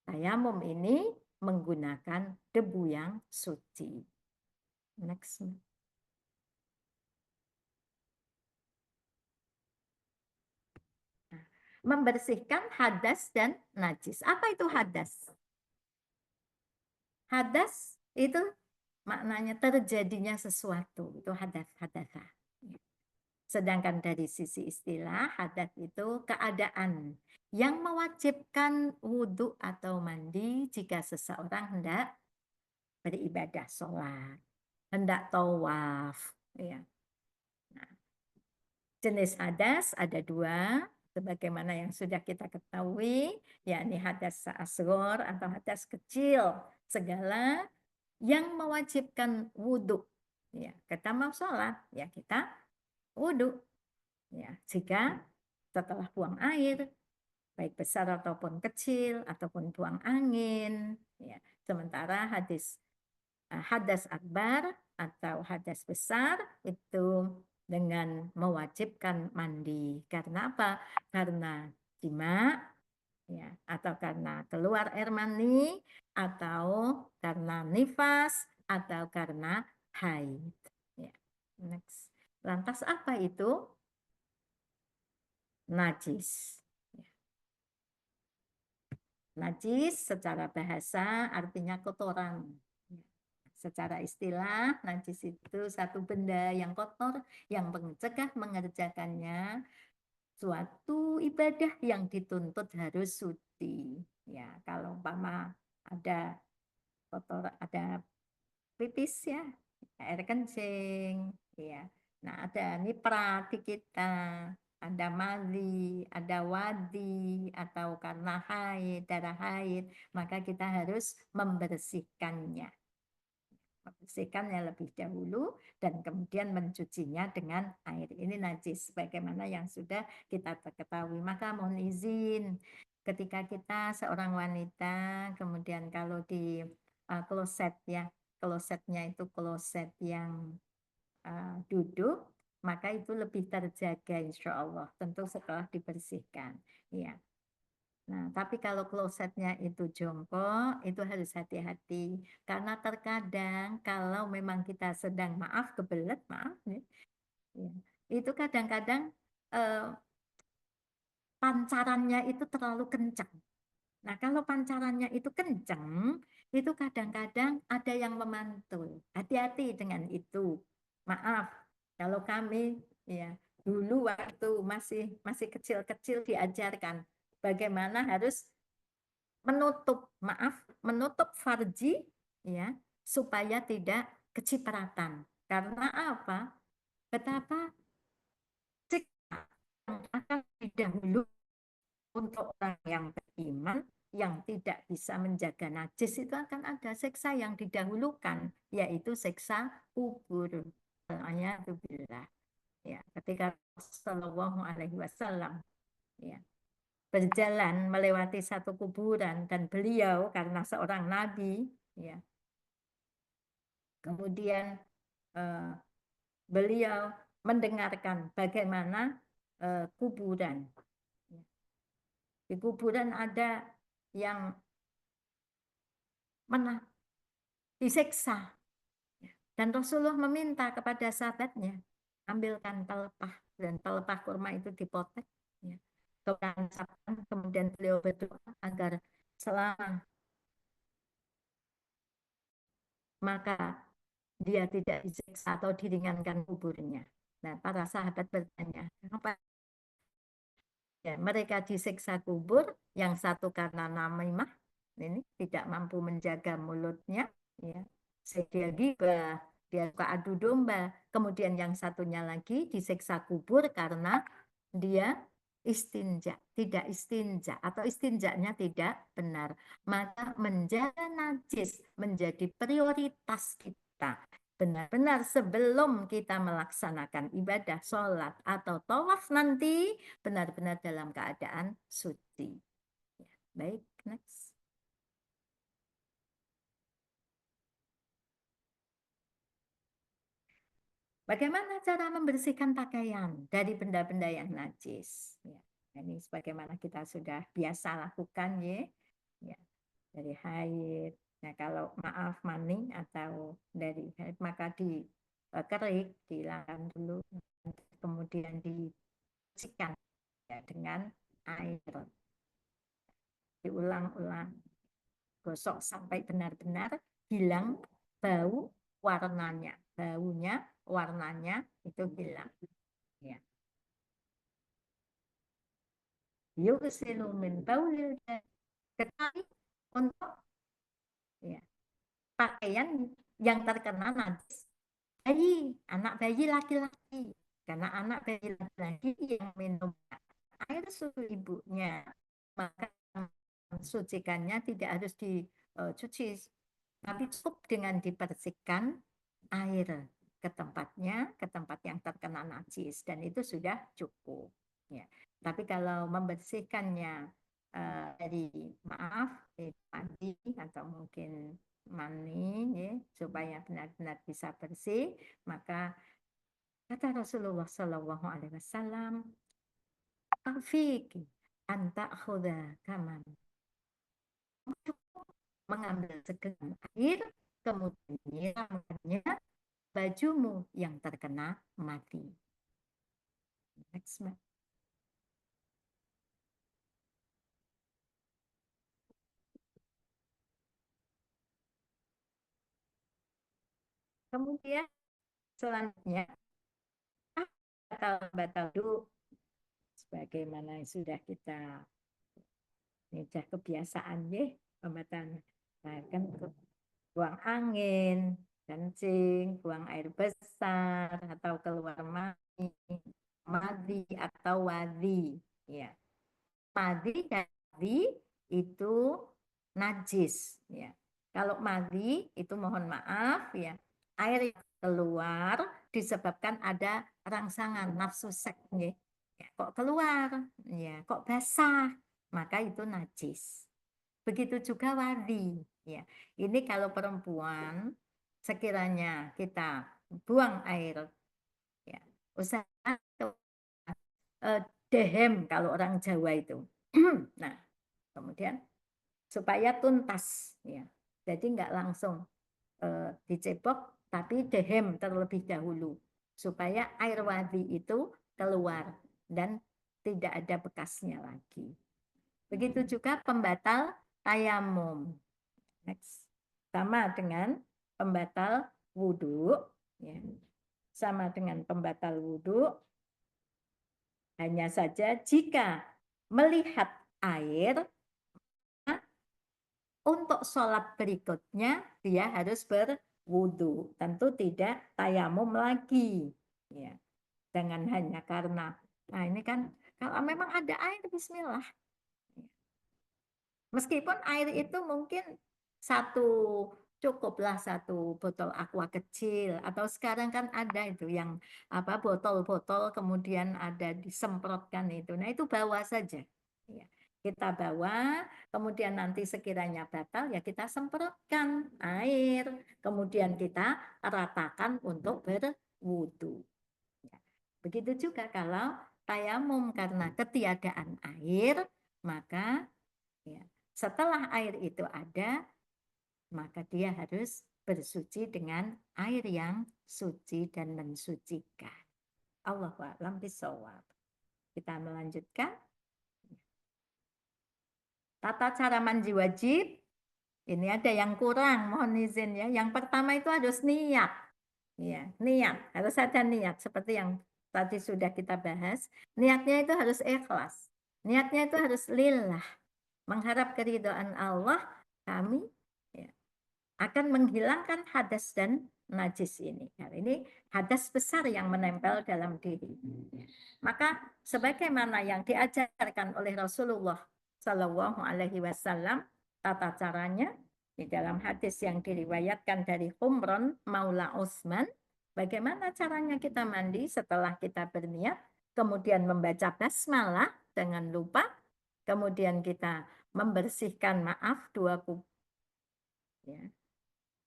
Tayamum ini menggunakan debu yang suci. Next. Membersihkan hadas dan najis. Apa itu hadas? Hadas itu maknanya terjadinya sesuatu, itu hadas-hadasa. Sedangkan dari sisi istilah, hadas itu keadaan yang mewajibkan wudhu atau mandi jika seseorang hendak beribadah sholat, hendak tawaf. Ya. Nah, jenis hadas ada dua, sebagaimana yang sudah kita ketahui, yakni hadas asghar atau hadas kecil, segala yang mewajibkan wudhu. Ya, kita mau sholat, ya kita wudhu. Ya, jika setelah buang air, baik besar ataupun kecil, ataupun buang angin. Ya. Sementara hadas akbar atau hadas besar itu dengan mewajibkan mandi. Karena apa? Karena jima, ya, atau karena keluar air mani, atau karena nifas, atau karena haid. Ya. Next. Lantas apa itu? Najis. Najis secara bahasa artinya kotoran. Secara istilah, najis itu satu benda yang kotor yang mencegah mengerjakannya suatu ibadah yang dituntut harus suci. Ya, kalau umpama ada kotor, ada pipis ya, air kencing, ya. Nah, ada niprat di kita, ada mali, ada wadi, atau karena haid, darah haid, maka kita harus membersihkannya. membersihkannya lebih dahulu dan kemudian mencucinya dengan air. Ini najis sebagaimana yang sudah kita ketahui. Maka mohon izin ketika kita seorang wanita, kemudian kalau di kloset ya, klosetnya itu kloset yang duduk, maka itu lebih terjaga insya Allah, tentu setelah dibersihkan. Ya. Nah, tapi kalau klosetnya itu jongkok, itu harus hati-hati. Karena terkadang kalau memang kita sedang kebelet, ya, itu kadang-kadang pancarannya itu terlalu kencang. Nah, kalau pancarannya itu kencang, itu kadang-kadang ada yang memantul. Hati-hati dengan itu. Maaf, kalau kami ya dulu waktu masih kecil-kecil diajarkan bagaimana harus menutup farji ya supaya tidak kecipratan. Karena apa? Betapa siksa yang akan didahului untuk orang yang beriman yang tidak bisa menjaga najis itu akan ada siksa yang didahulukan, yaitu siksa kubur. Alhamdulillah. Ya, ketika Shallallahu Alaihi Wasallam ya, berjalan melewati satu kuburan dan beliau karena seorang nabi, ya, kemudian beliau mendengarkan bagaimana kuburan. Di kuburan ada yang disiksa. Dan Rasulullah meminta kepada sahabatnya, ambilkan pelepah. Dan pelepah kurma itu dipotek. Ya. Kemudian beliau berdoa agar selama maka dia tidak disiksa atau diringankan kuburnya. Nah, para sahabat bertanya, apa? Ya, mereka disiksa kubur, yang satu karena namimah, ini tidak mampu menjaga mulutnya, ya. Dia gibah, dia suka adu domba. Kemudian yang satunya lagi disiksa kubur karena dia istinja, tidak istinja atau istinjanya tidak benar. Maka menjaga najis menjadi prioritas kita. Benar-benar sebelum kita melaksanakan ibadah, sholat, atau tawaf nanti, benar-benar dalam keadaan suci. Baik, next. Bagaimana cara membersihkan pakaian dari benda-benda yang najis? Ya, ini sebagaimana kita sudah biasa lakukan ya, dari haid. Nah, kalau mani atau dari haid maka dikerik, dihilangkan dulu, kemudian dibersihkan ya, dengan air. Diulang-ulang, gosok sampai benar-benar hilang bau warnanya, warnanya itu hilang. Ya. Yughsilu min baulil kecuali untuk ya, pakaian yang terkena najis anak bayi laki-laki, karena anak bayi laki-laki yang minum air susu ibunya, maka sucikannya tidak harus dicuci, tapi cukup dengan dibersihkan air ke tempatnya, ke tempat yang terkena najis, dan itu sudah cukup. Ya. Tapi kalau membersihkannya dari mandi atau mungkin mani ya, supaya benar-benar bisa bersih, maka kata Rasulullah Shallallahu Alaihi Wasallam, "Afiki anta khuda kaman." Mengambil segelam air, kemudian menyiramnya bajumu yang terkena mati. Next, Mbak. Kemudian selanjutnya batal dulu, sebagaimana sudah kita ini sudah kebiasaan ya, pembatalan kan buang angin, kencing, buang air besar atau keluar madi atau wadi, ya. Madi dan wadi itu najis, ya. Kalau madhi itu mohon maaf ya, air yang keluar disebabkan ada rangsangan nafsu seks, nggih. Ya, kok keluar, ya, kok basah, maka itu najis. Begitu juga wadi, ya. Ini kalau perempuan sekiranya kita buang air, ya, usaha dehem kalau orang Jawa itu. Nah, kemudian supaya tuntas, ya. Jadi nggak langsung dicebok, tapi dehem terlebih dahulu supaya air wadi itu keluar dan tidak ada bekasnya lagi. Begitu juga pembatal tayamum. Next. Sama dengan pembatal wudhu, ya. Sama dengan pembatal wudhu, hanya saja jika melihat air, untuk sholat berikutnya dia harus berwudhu. Tentu tidak tayamum lagi. Ya. Jangan hanya karena, nah ini kan kalau memang ada air, bismillah. Meskipun air itu mungkin cukuplah 1 botol aqua kecil, atau sekarang kan ada itu yang apa botol-botol kemudian ada disemprotkan itu. Nah itu bawa saja. Ya. Kita bawa, kemudian nanti sekiranya batal ya kita semprotkan air, kemudian kita ratakan untuk berwudu. Ya. Begitu juga kalau tayamum karena ketiadaan air, maka ya, setelah air itu ada, maka dia harus bersuci dengan air yang suci dan mensucikan. Allahu a'lam bishawab. Kita melanjutkan. Tata cara mandi wajib. Ini ada yang kurang, mohon izin ya. Yang pertama itu harus niat. Ya, niat, harus ada niat seperti yang tadi sudah kita bahas. Niatnya itu harus ikhlas. Niatnya itu harus lillah. Mengharap keridhaan Allah, kami ya, akan menghilangkan hadas dan najis ini. Nah, ini hadas besar yang menempel dalam diri. Maka sebagaimana yang diajarkan oleh Rasulullah Shallallahu Alaihi Wasallam, tata caranya di dalam hadis yang diriwayatkan dari Humron Maula Utsman, bagaimana caranya kita mandi setelah kita berniat, kemudian membaca basmalah jangan lupa, kemudian kita membersihkan maaf 2 ya,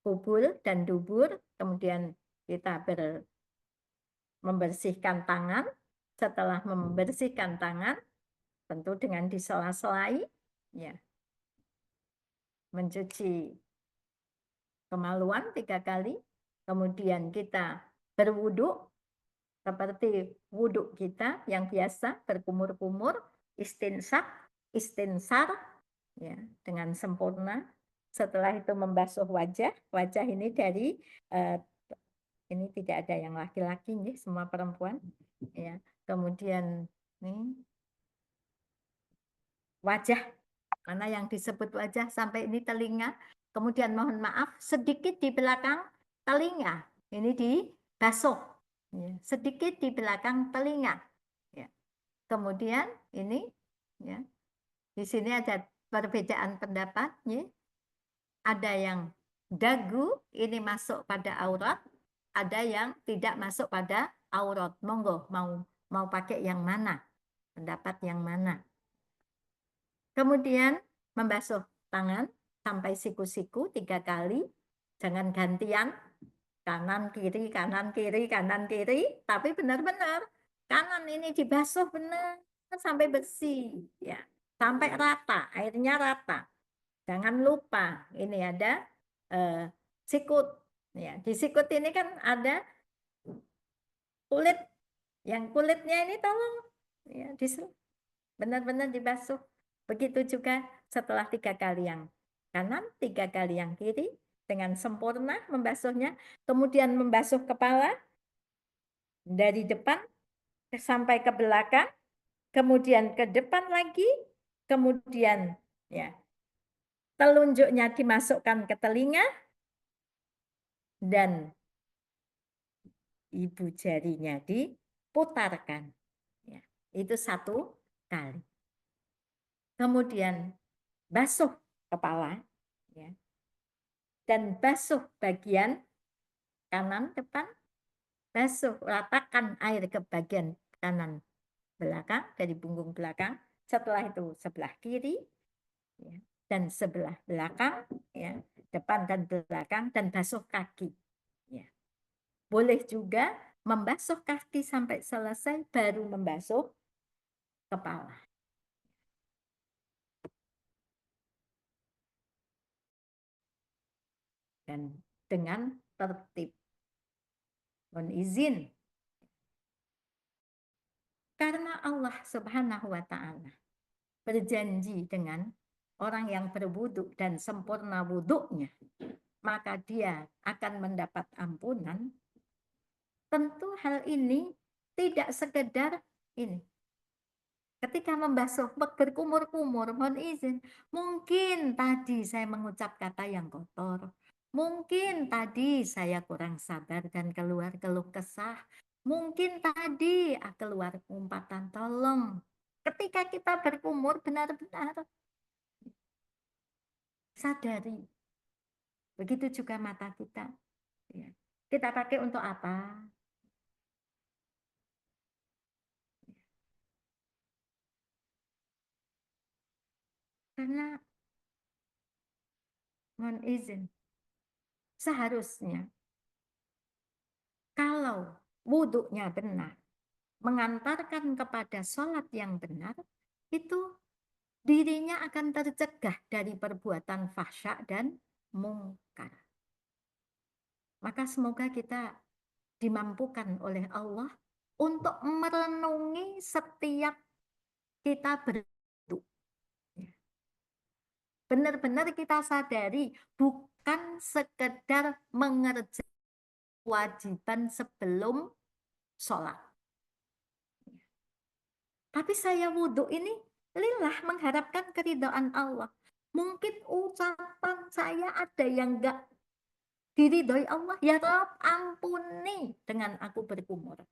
kubul dan dubur, kemudian kita membersihkan tangan. Setelah membersihkan tangan, tentu dengan disela-selai, ya, mencuci kemaluan 3 kali, kemudian kita berwudu seperti wudhu kita yang biasa berkumur-kumur, istinsar ya, dengan sempurna. Setelah itu membasuh wajah ini dari ini tidak ada yang laki-laki nih, semua perempuan ya. Kemudian nih wajah, mana yang disebut wajah sampai ini telinga. Kemudian mohon maaf sedikit di belakang telinga, ini dibasuh ya, sedikit di belakang telinga ya. Kemudian ini ya, di sini ada perbedaan pendapat ya. Ada yang dagu ini masuk pada aurat, ada yang tidak masuk pada aurat. Monggo mau pakai yang mana? Pendapat yang mana? Kemudian membasuh tangan sampai siku-siku 3 kali. Jangan gantian kanan kiri kanan kiri kanan kiri, tapi benar-benar kanan ini dibasuh benar sampai bersih ya, sampai rata, airnya rata. Jangan lupa ini ada sikut ya. Di sikut ini kan ada kulit, yang kulitnya ini tolong ya benar-benar dibasuh. Begitu juga setelah 3 kali yang kanan, 3 kali yang kiri dengan sempurna membasuhnya, kemudian membasuh kepala dari depan sampai ke belakang, kemudian ke depan lagi, kemudian ya telunjuknya dimasukkan ke telinga dan ibu jarinya diputarkan. Ya, itu 1 kali. Kemudian basuh kepala. Ya. dan basuh bagian kanan depan, basuh, ratakan air ke bagian kanan belakang, dari punggung belakang. Setelah itu sebelah kiri, ya, dan sebelah belakang, ya, depan dan belakang, dan basuh kaki. Ya. Boleh juga membasuh kaki sampai selesai, baru membasuh kepala. Dan dengan tertib. Mohon izin. Karena Allah Subhanahu wa Ta'ala berjanji dengan orang yang berwudu dan sempurna wudunya, maka dia akan mendapat ampunan. Tentu hal ini tidak sekedar ini. Ketika membasuh berkumur-kumur, mohon izin, mungkin tadi saya mengucap kata yang kotor, mungkin tadi saya kurang sabar dan keluar keluh kesah, mungkin tadi keluar umpatan tolong. Ketika kita berkumur, benar-benar sadari. Begitu juga mata kita. Ya. Kita pakai untuk apa? Karena mohon izin, seharusnya kalau wudhunya benar, mengantarkan kepada sholat yang benar, itu dirinya akan tercegah dari perbuatan fahsya dan mungkar. Maka semoga kita dimampukan oleh Allah untuk merenungi setiap kita berwudhu. Benar-benar kita sadari bukan sekedar mengerjakan kewajiban sebelum sholat. Tapi saya wudhu ini lillah mengharapkan keridhaan Allah. Mungkin ucapan saya ada yang enggak diridhoi Allah. Ya Rabb, ampuni dengan aku berkumur.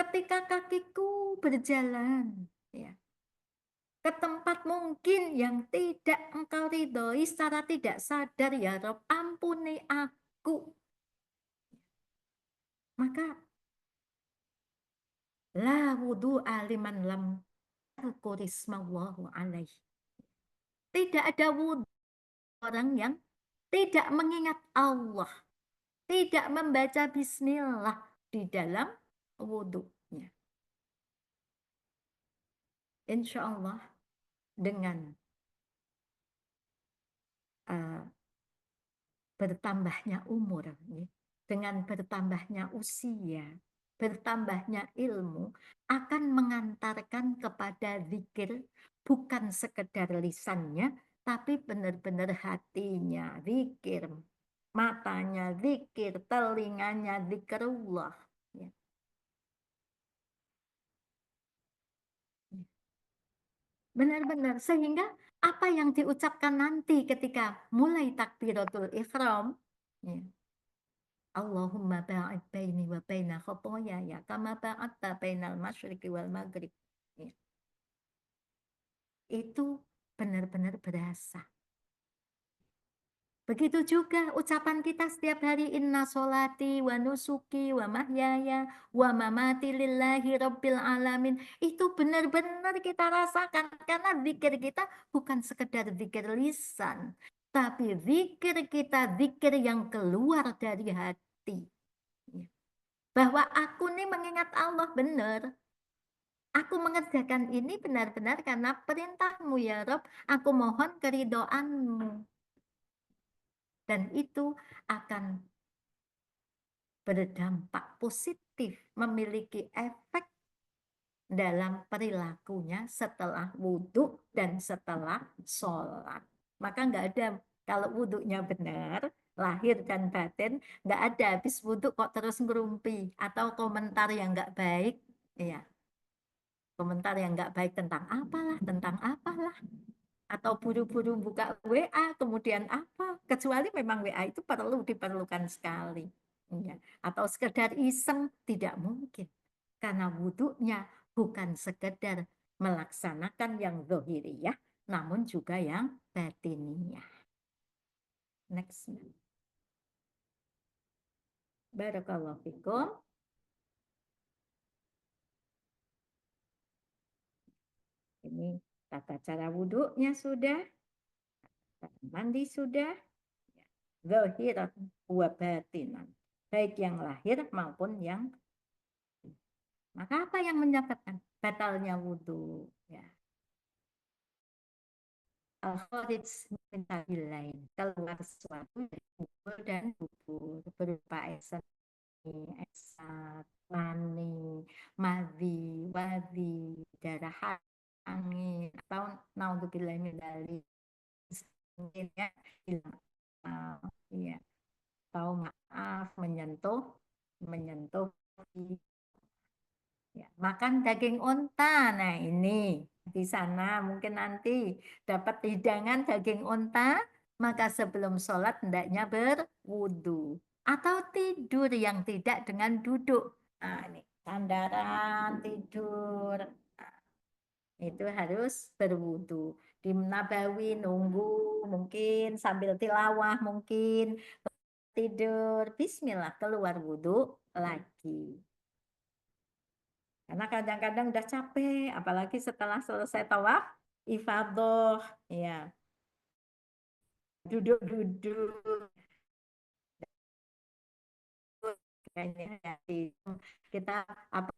Ketika kakiku berjalan, ya, ke tempat mungkin yang tidak engkau ridhoi secara tidak sadar, ya Rabb, ampuni aku. Maka la wudu'a liman lam yadhkurismallahu alaih. Tidak ada wudhu orang yang tidak mengingat Allah, tidak membaca bismillah di dalam wudhunya. Insya Allah dengan bertambahnya umur, dengan bertambahnya usia, bertambahnya ilmu, akan mengantarkan kepada zikir, bukan sekedar lisannya, tapi benar-benar hatinya zikir, matanya zikir, telinganya zikrullah. Benar-benar, sehingga apa yang diucapkan nanti ketika mulai takbiratul ihram, ya. Allahumma ba'id baini wa baina khotoyaya kama ba'adta bainal masyriqi wal maghrib. Ya. Itu benar-benar berasa. Begitu juga ucapan kita setiap hari, inna sholati wa nusuki wa mahyaya wa mamati lillahi rabbil alamin. Itu benar-benar kita rasakan, karena zikir kita bukan sekedar zikir lisan, tapi zikir kita zikir yang keluar dari hati. Bahwa aku nih mengingat Allah benar. Aku mengerjakan ini benar-benar karena perintahmu ya Rob. Aku mohon keridhoanmu. Dan itu akan berdampak positif, memiliki efek dalam perilakunya setelah wudhu dan setelah sholat. Maka nggak ada, kalau wudhunya benar, lahir dan batin, nggak ada habis wudhu kok terus ngerumpi, atau komentar yang nggak baik, ya. Komentar yang nggak baik tentang apalah. Atau buru-buru buka WA, kemudian apa? Kecuali memang WA itu diperlukan sekali. Ya. Atau sekedar iseng, tidak mungkin. Karena wudhunya bukan sekedar melaksanakan yang zahiriyah, namun juga yang batiniyah. Next. Barakallahu fikum. Ini tata cara wudhunya sudah, mandi sudah, zahiran wa batinan, baik yang lahir maupun yang. Maka apa yang menyebabkan batalnya wudhu? Ya. Al-kharij min lain, keluar sesuatu dari kubur dan dubur berupa eksat, mani, madhi, wadhi, darah angin, atau naudzubillah min dzalik, ya, hilang ya, atau maaf menyentuh ya, makan daging unta. Nah, ini di sana mungkin nanti dapat hidangan daging unta, maka sebelum sholat hendaknya berwudu atau tidur yang tidak dengan duduk. Nah, ini sandaran tidur. Nah, itu harus berwudu. Di Nabawi nunggu mungkin sambil tilawah mungkin tidur, bismillah keluar wudu lagi. Karena kadang-kadang udah capek, apalagi setelah selesai tawaf ifadah, ya. Duduk-duduk. Kayaknya kita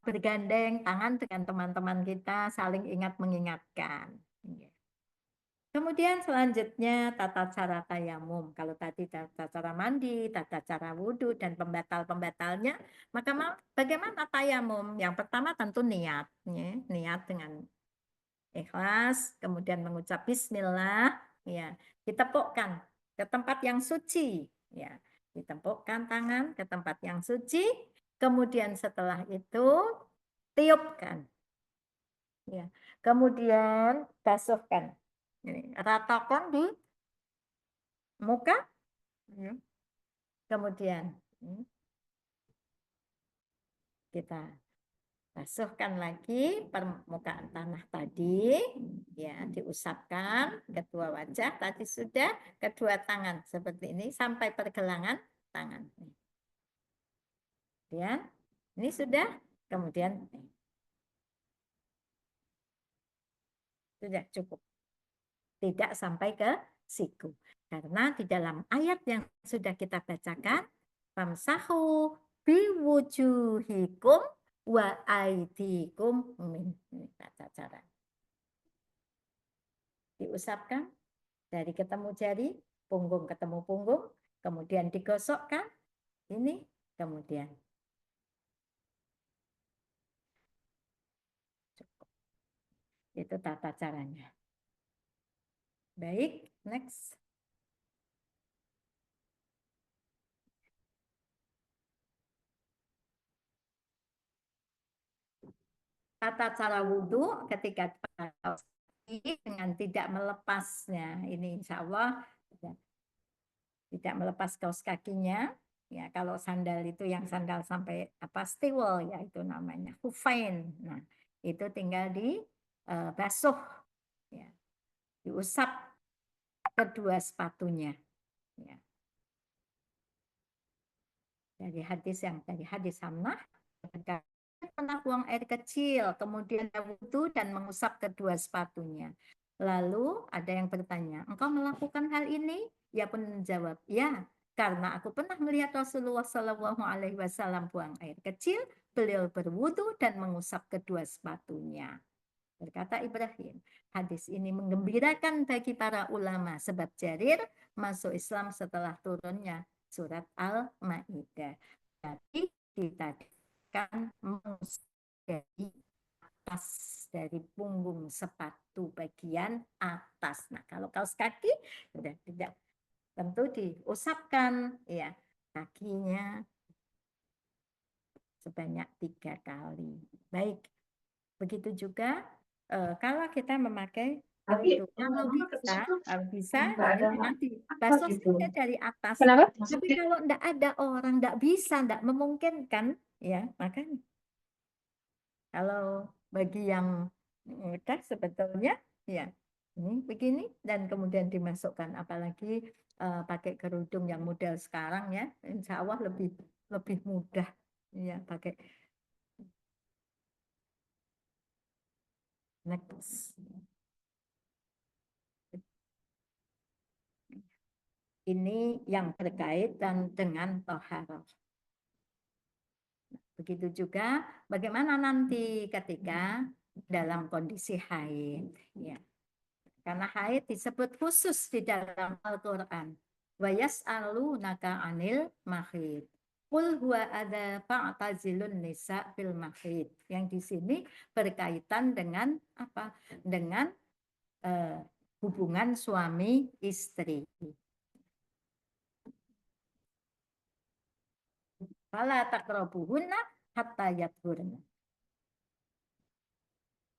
bergandeng tangan dengan teman-teman kita, saling ingat mengingatkan. Kemudian selanjutnya tata cara tayamum. Kalau tadi tata cara mandi, tata cara wudhu, dan pembatal-pembatalnya, maka bagaimana tayamum? Yang pertama tentu niat, ya. Niat dengan ikhlas, kemudian mengucap bismillah, ya. Ditepukkan ke tempat yang suci, ya. Ditepukkan tangan ke tempat yang suci, kemudian setelah itu tiupkan, ya. Kemudian basuhkan. Ratakan di muka, kemudian kita basuhkan lagi permukaan tanah tadi, ya, diusapkan kedua wajah tadi sudah, kedua tangan seperti ini sampai pergelangan tangan. Ya, ini sudah, kemudian sudah cukup. Tidak sampai ke siku. Karena di dalam ayat yang sudah kita bacakan, famsahu biwujuhikum wa aidikum min. Ini tata cara. Diusapkan dari ketemu jari, punggung ketemu punggung, kemudian digosokkan, ini, kemudian. Cukup. Itu tata caranya. Baik, next. Tata cara wudhu ketika dengan tidak melepasnya. Ini insya Allah tidak melepas kaos kakinya. Ya, kalau sandal itu yang sandal sampai stiwel, ya itu namanya hufain. Nah, itu tinggal di basuh, ya. Diusap kedua sepatunya, ya. Dari hadis Hamnah, pernah buang air kecil, kemudian wudhu dan mengusap kedua sepatunya. Lalu ada yang bertanya, engkau melakukan hal ini? Ia pun menjawab, ya, karena aku pernah melihat Rasulullah SAW buang air kecil, beliau berwudhu dan mengusap kedua sepatunya. Berkata Ibrahim, hadis ini menggembirakan bagi para ulama sebab Jarir masuk Islam setelah turunnya surat Al-Maidah. Jadi ditadikan dari atas, dari punggung sepatu bagian atas. Nah, kalau kaos kaki sudah tidak, tentu diusapkan, ya, kakinya sebanyak 3 kali. Baik, begitu juga kalau kita memakai itu, kalau bisa nanti basuh saja dari atas. Kenapa? Tapi kalau tidak ada orang, tidak bisa, tidak memungkinkan, ya, makanya kalau bagi yang mudah sebetulnya, ya, ini begini dan kemudian dimasukkan, apalagi pakai kerudung yang model sekarang ya, insya Allah lebih mudah ya pakai. Next. Ini yang berkaitan dengan toharoh. Begitu juga bagaimana nanti ketika dalam kondisi haid. Ya. Karena haid disebut khusus di dalam Al-Quran. Wa yas'alunaka 'anil mahid. Qul huwa adza fa'tazilun nisa fil mahid. Yang di sini berkaitan dengan apa? Dengan hubungan suami istri. Fala taqrabuhunna hatta yathurna.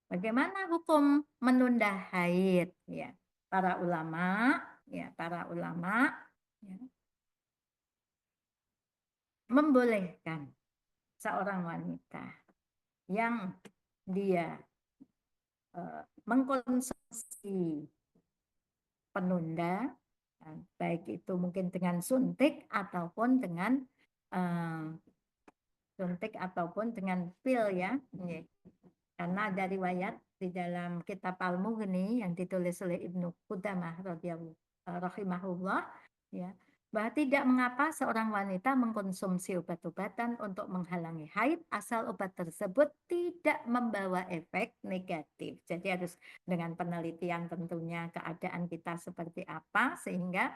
Bagaimana hukum menunda haid? Ya, para ulama ya membolehkan seorang wanita yang dia mengkonsumsi penunda, baik itu mungkin dengan suntik ataupun dengan pil ya. Karena ada riwayat di dalam kitab Al-Mughni yang ditulis oleh Ibnu Qudamah rahimahullah ya, bahwa tidak mengapa seorang wanita mengkonsumsi obat-obatan untuk menghalangi haid asal obat tersebut tidak membawa efek negatif. Jadi harus dengan penelitian tentunya keadaan kita seperti apa sehingga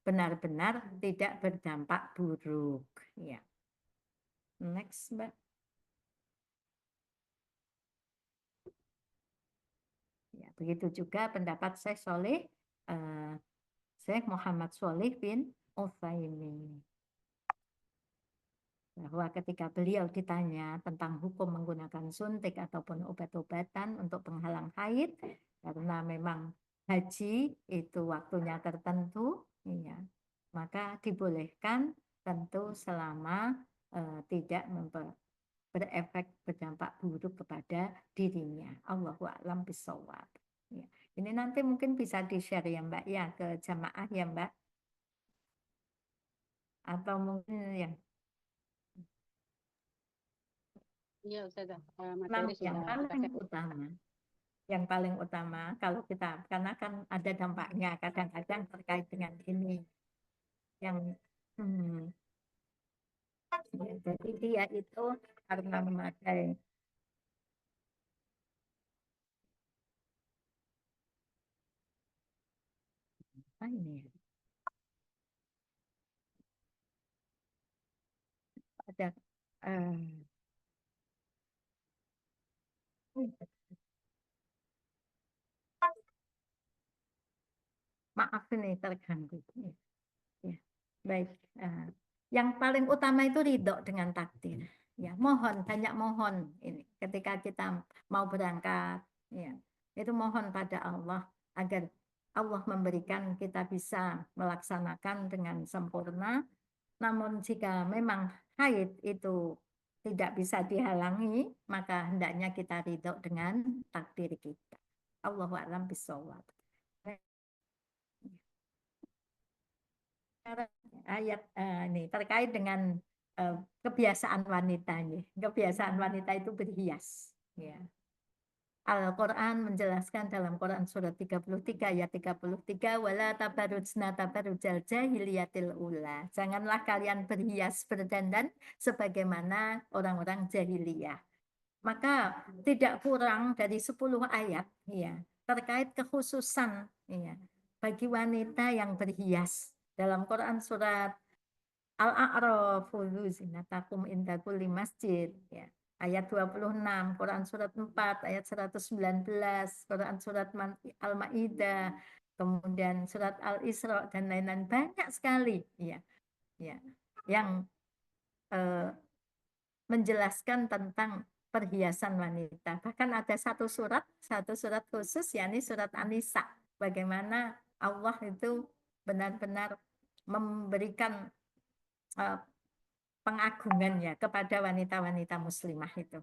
benar-benar tidak berdampak buruk ya. Next, Mbak. Ya, begitu juga pendapat Syekh Muhammad Shalih bin Utsaimin, bahwa ketika beliau ditanya tentang hukum menggunakan suntik ataupun obat-obatan untuk penghalang haid, karena memang haji itu waktunya tertentu, ya, maka dibolehkan tentu selama tidak berefek berdampak buruk kepada dirinya. Allahu a'lam bishawab. Ya. Ini nanti mungkin bisa di-share ya Mbak ya ke jamaah ya Mbak. Atau mungkin yang Iya Ustazah, materi yang sudah paling utama kalau kita, karena kan ada dampaknya kadang-kadang terkait dengan ini yang ya, jadi dia itu karena memakai apa ini ya? Ada maaf ini terganggu. Ya, baik. Yang paling utama itu ridho dengan takdir. Ya, banyak mohon ini ketika kita mau berangkat. Ya, itu mohon pada Allah agar Allah memberikan kita bisa melaksanakan dengan sempurna. Namun jika memang haid itu tidak bisa dihalangi, maka hendaknya kita ridho dengan takdir kita. Allahu a'lam bishawab. Ayat ini terkait dengan kebiasaan wanita ini. Kebiasaan wanita itu berhias. Ya. Al-Quran menjelaskan dalam Quran surat 33 ayat 33, wala tabarrujna tabarrujal jahiliyatil ula. Janganlah kalian berhias berdandan sebagaimana orang-orang jahiliyah. Maka tidak kurang dari 10 ayat ya terkait kekhususan ya bagi wanita yang berhias. Dalam Quran surat Al-A'raf, zinatakum inda kulli masjid ya. Ayat 26, Quran surat 4 ayat 119, Quran surat Al-Maidah, kemudian surat Al-Isra dan lain-lain, banyak sekali ya. Ya. Yang menjelaskan tentang perhiasan wanita. Bahkan ada satu surat khusus yakni surat An-Nisa. Bagaimana Allah itu benar-benar memberikan pengagungannya kepada wanita-wanita muslimah itu.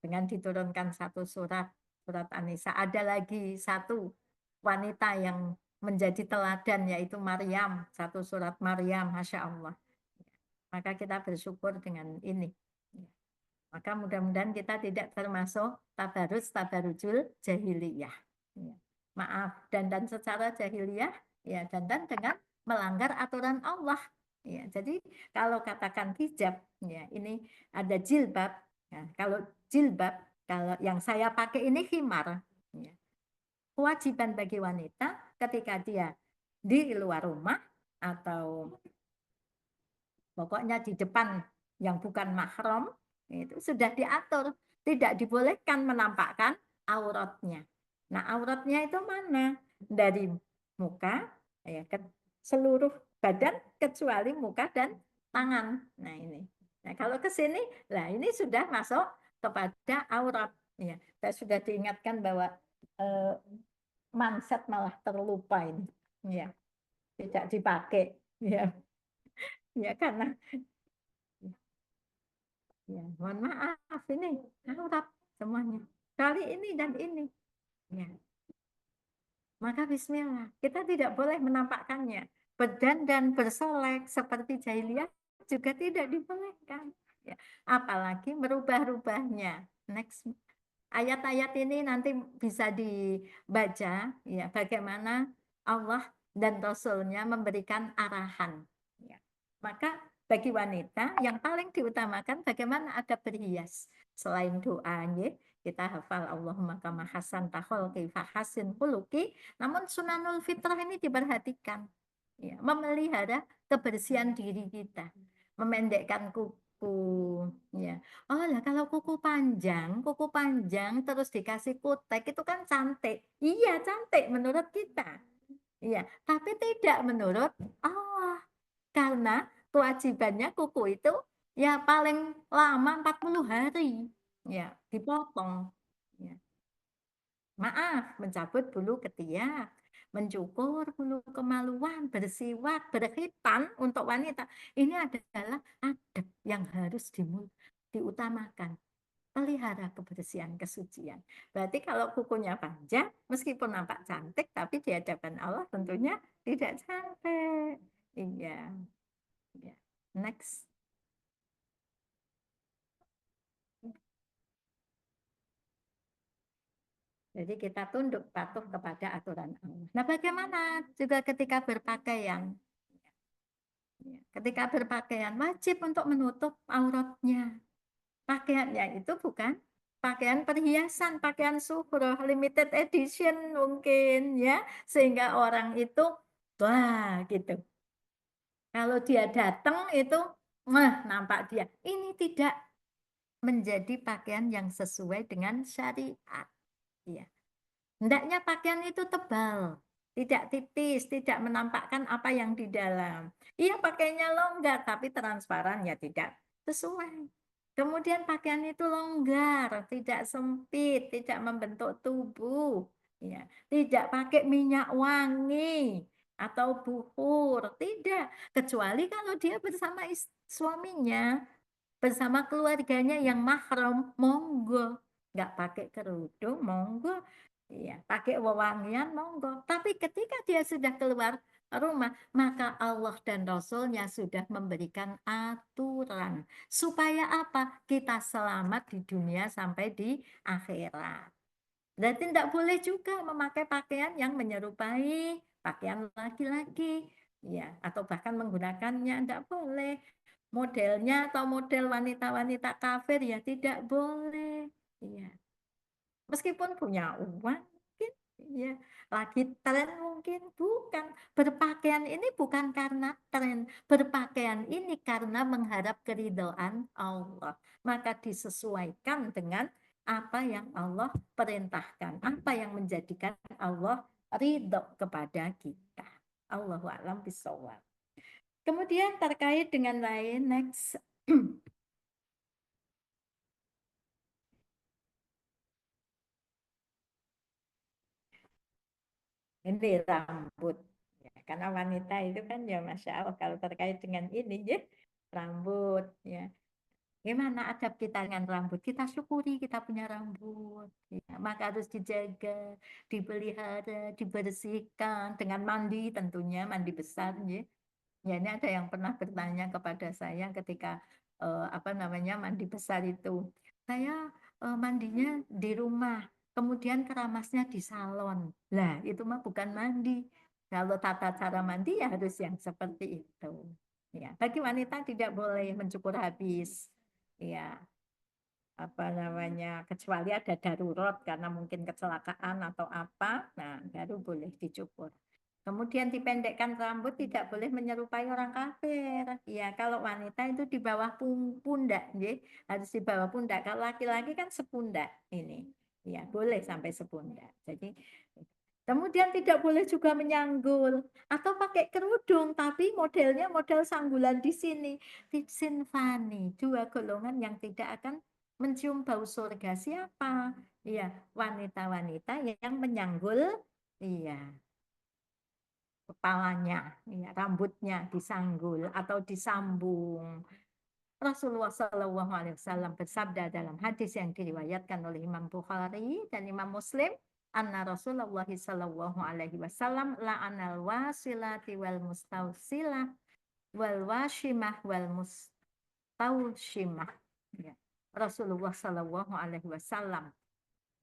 Dengan diturunkan satu surat An-Nisa. Ada lagi satu wanita yang menjadi teladan, yaitu Maryam, satu surat Maryam, Masya Allah. Maka kita bersyukur dengan ini. Maka mudah-mudahan kita tidak termasuk tabarujul jahiliyah. Ya. Maaf, dandan secara jahiliyah, ya dandan dengan melanggar aturan Allah. Ya, jadi kalau katakan hijab, ya ini ada jilbab. Ya, kalau jilbab, kalau yang saya pakai ini khimar. Ya. Kewajiban bagi wanita ketika dia di luar rumah atau pokoknya di depan yang bukan mahram, itu sudah diatur, tidak dibolehkan menampakkan auratnya. Nah, auratnya itu mana? Dari muka, ya, ke seluruh badan kecuali muka dan tangan. Nah, ini. Nah, kalau ke sini, nah ini sudah masuk kepada aurat. Ya, saya sudah diingatkan bahwa manset malah terlupa ini. Ya, tidak dipakai. Ya, ya karena ya, mohon maaf ini aurat semuanya. Kali ini dan ini. Ya. Maka bismillah, kita tidak boleh menampakkannya. Berdandan bersolek seperti jahiliyah juga tidak dibolehkan. Ya. Apalagi merubah-rubahnya. Next ayat-ayat ini nanti bisa dibaca ya bagaimana Allah dan Rasulnya memberikan arahan. Ya. Maka bagi wanita yang paling diutamakan bagaimana ada berhias. Selain doa, ya, kita hafal Allahumma kama hasan tahol kaifa hasin khuluqi, namun sunanul fitrah ini diperhatikan. Ya, memelihara kebersihan diri kita, memendekkan kuku, ya. Oh lah kalau kuku panjang terus dikasih kutek itu kan cantik. Iya cantik menurut kita. Iya, tapi tidak menurut Allah. Karena kewajibannya kuku itu ya paling lama 40 hari. Ya, dipotong. Ya. Maaf, mencabut bulu ketiak, mencukur bulu kemaluan, bersiwak, berkhitan untuk wanita. Ini adalah adab yang harus diutamakan. Pelihara kebersihan, kesucian. Berarti kalau kukunya panjang, meskipun nampak cantik, tapi di hadapan Allah tentunya tidak cantik. Iya. Ya. Next. Jadi kita tunduk patuh kepada aturan Allah. Nah, bagaimana juga ketika berpakaian? Ya, ketika berpakaian wajib untuk menutup auratnya. Pakaiannya itu bukan pakaian perhiasan, pakaian suhroh, limited edition mungkin ya, sehingga orang itu wah gitu. Kalau dia datang itu nampak dia. Ini tidak menjadi pakaian yang sesuai dengan syariat. Ya. Hendaknya pakaian itu tebal, tidak tipis, tidak menampakkan apa yang di dalam. Iya pakainya longgar, tapi transparan ya tidak sesuai. Kemudian pakaian itu longgar, tidak sempit, tidak membentuk tubuh, ya. Tidak pakai minyak wangi atau buhur, tidak. Kecuali kalau dia bersama suaminya, bersama keluarganya yang mahram, monggo. Nggak pakai kerudung, monggo. Iya, pakai wewangian, monggo. Tapi ketika dia sudah keluar rumah, maka Allah dan Rasulnya sudah memberikan aturan. Supaya apa? Kita selamat di dunia sampai di akhirat. Berarti tidak boleh juga memakai pakaian yang menyerupai pakaian laki-laki. Ya, atau bahkan menggunakannya tidak boleh. Modelnya atau model wanita-wanita kafir ya tidak boleh. Iya. Meskipun punya uang mungkin ya lagi tren mungkin bukan. Berpakaian ini bukan karena tren. Berpakaian ini karena mengharap keridhaan Allah. Maka disesuaikan dengan apa yang Allah perintahkan, apa yang menjadikan Allah ridho kepada kita. Allahu a'lam bishawab. Kemudian terkait dengan lain, next. Ini rambut. Ya, karena wanita itu kan ya Masya Allah kalau terkait dengan ini ya rambut ya. Gimana adab kita dengan rambut? Kita syukuri kita punya rambut. Ya, maka harus dijaga, dipelihara, dibersihkan dengan mandi tentunya, mandi besar. Ya. Ya, ini ada yang pernah bertanya kepada saya ketika mandi besar itu. Saya mandinya di rumah, kemudian keramasnya di salon. Lah, itu mah bukan mandi. Kalau tata cara mandi ya harus yang seperti itu. Ya, bagi wanita tidak boleh mencukur habis. Ya, kecuali ada darurat karena mungkin kecelakaan atau apa, nah baru boleh dicukur. Kemudian dipendekkan rambut, tidak boleh menyerupai orang kafir. Ya, kalau wanita itu di bawah pundak, ya, harus di bawah pundak. Kalau laki-laki kan sepundak ini. Ya, boleh sampai sepundak. Jadi kemudian tidak boleh juga menyanggul atau pakai kerudung, tapi modelnya model sanggulan di sini. Sinfani, dua golongan yang tidak akan mencium bau surga. Siapa? Iya, wanita-wanita yang menyanggul, iya, kepalanya, iya, rambutnya disanggul atau disambung. Rasulullah Shallallahu Alaihi Wasallam bersabda dalam hadis yang diriwayatkan oleh Imam Bukhari dan Imam Muslim, anna Rasulullah Shallallahu Alaihi Wasallam la'anal wasilati wal mustausilah wal washimah wal mustaushimah. Ya. Rasulullah Shallallahu Alaihi Wasallam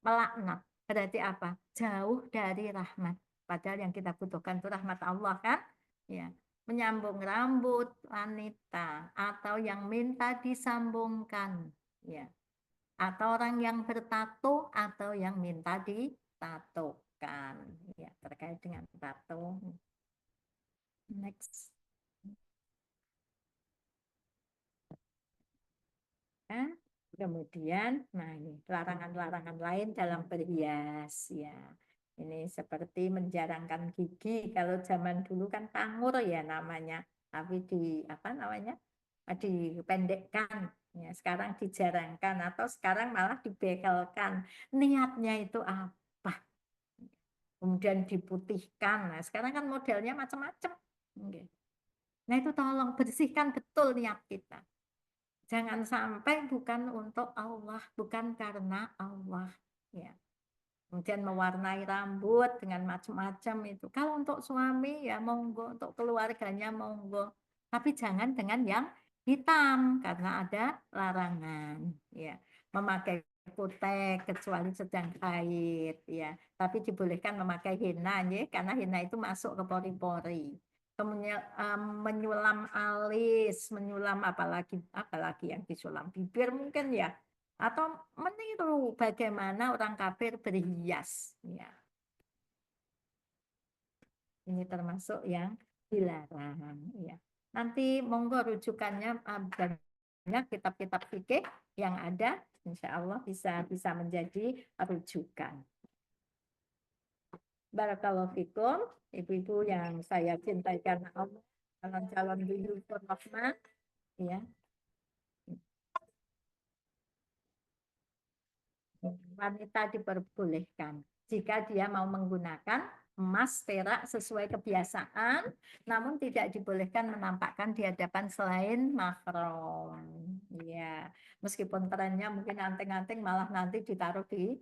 melaknat. Berarti apa? Jauh dari rahmat. Padahal yang kita butuhkan itu rahmat Allah kan? Ya. Menyambung rambut wanita atau yang minta disambungkan, ya, atau orang yang bertato atau yang minta ditatokan, ya, terkait dengan tato. Next. Nah, kemudian, nah ini larangan-larangan lain dalam berhias, ya. Ini seperti menjarangkan gigi. Kalau zaman dulu kan pangur ya namanya, tapi dipendekkan. Ya, sekarang dijarangkan atau sekarang malah dibekelkan. Niatnya itu apa? Kemudian diputihkan. Nah, sekarang kan modelnya macam-macam. Nah, itu tolong bersihkan betul niat kita. Jangan sampai bukan untuk Allah, bukan karena Allah. Ya. Kemudian mewarnai rambut dengan macam-macam itu. Kalau untuk suami ya monggo, untuk keluarganya monggo. Tapi jangan dengan yang hitam karena ada larangan. Ya, memakai kutek kecuali sedang haid. Ya, tapi dibolehkan memakai henna ya, karena henna itu masuk ke pori-pori. Kemudian menyulam alis, menyulam apalagi yang disulam bibir mungkin ya, atau meniru bagaimana orang kafir berhias, ya. Ini termasuk yang dilarang, ya. Nanti monggo rujukannya banyak kitab-kitab fikih yang ada, insya Allah bisa menjadi rujukan. Barakallahu fikum, ibu-ibu yang saya cintai karena Allah, calon-calon buyut rahmat, ya. Wanita diperbolehkan jika dia mau menggunakan emas, perak sesuai kebiasaan, namun tidak dibolehkan menampakkan di hadapan selain mahram. Ya, meskipun trennya mungkin anting-anting malah nanti ditaruh di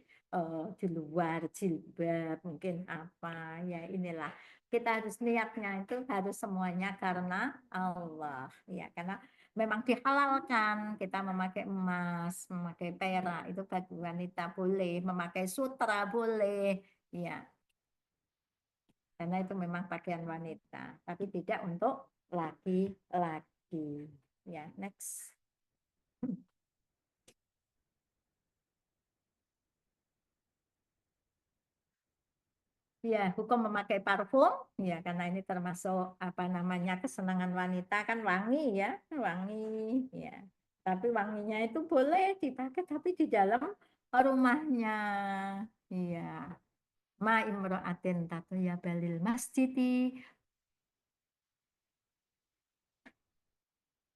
luar jilbab, mungkin apa ya, inilah kita harus niatnya itu harus semuanya karena Allah, ya, karena memang dihalalkan kita memakai emas, memakai perak, itu bagi wanita boleh, memakai sutra boleh, ya. Karena itu memang pakaian wanita, tapi tidak untuk laki-laki. Ya, next. Ya, hukum memakai parfum, ya, karena ini termasuk kesenangan wanita kan wangi ya, wangi, ya. Tapi wanginya itu boleh dipakai tapi di dalam rumahnya, ya. Ma imro'atin tatuya balil masjidi.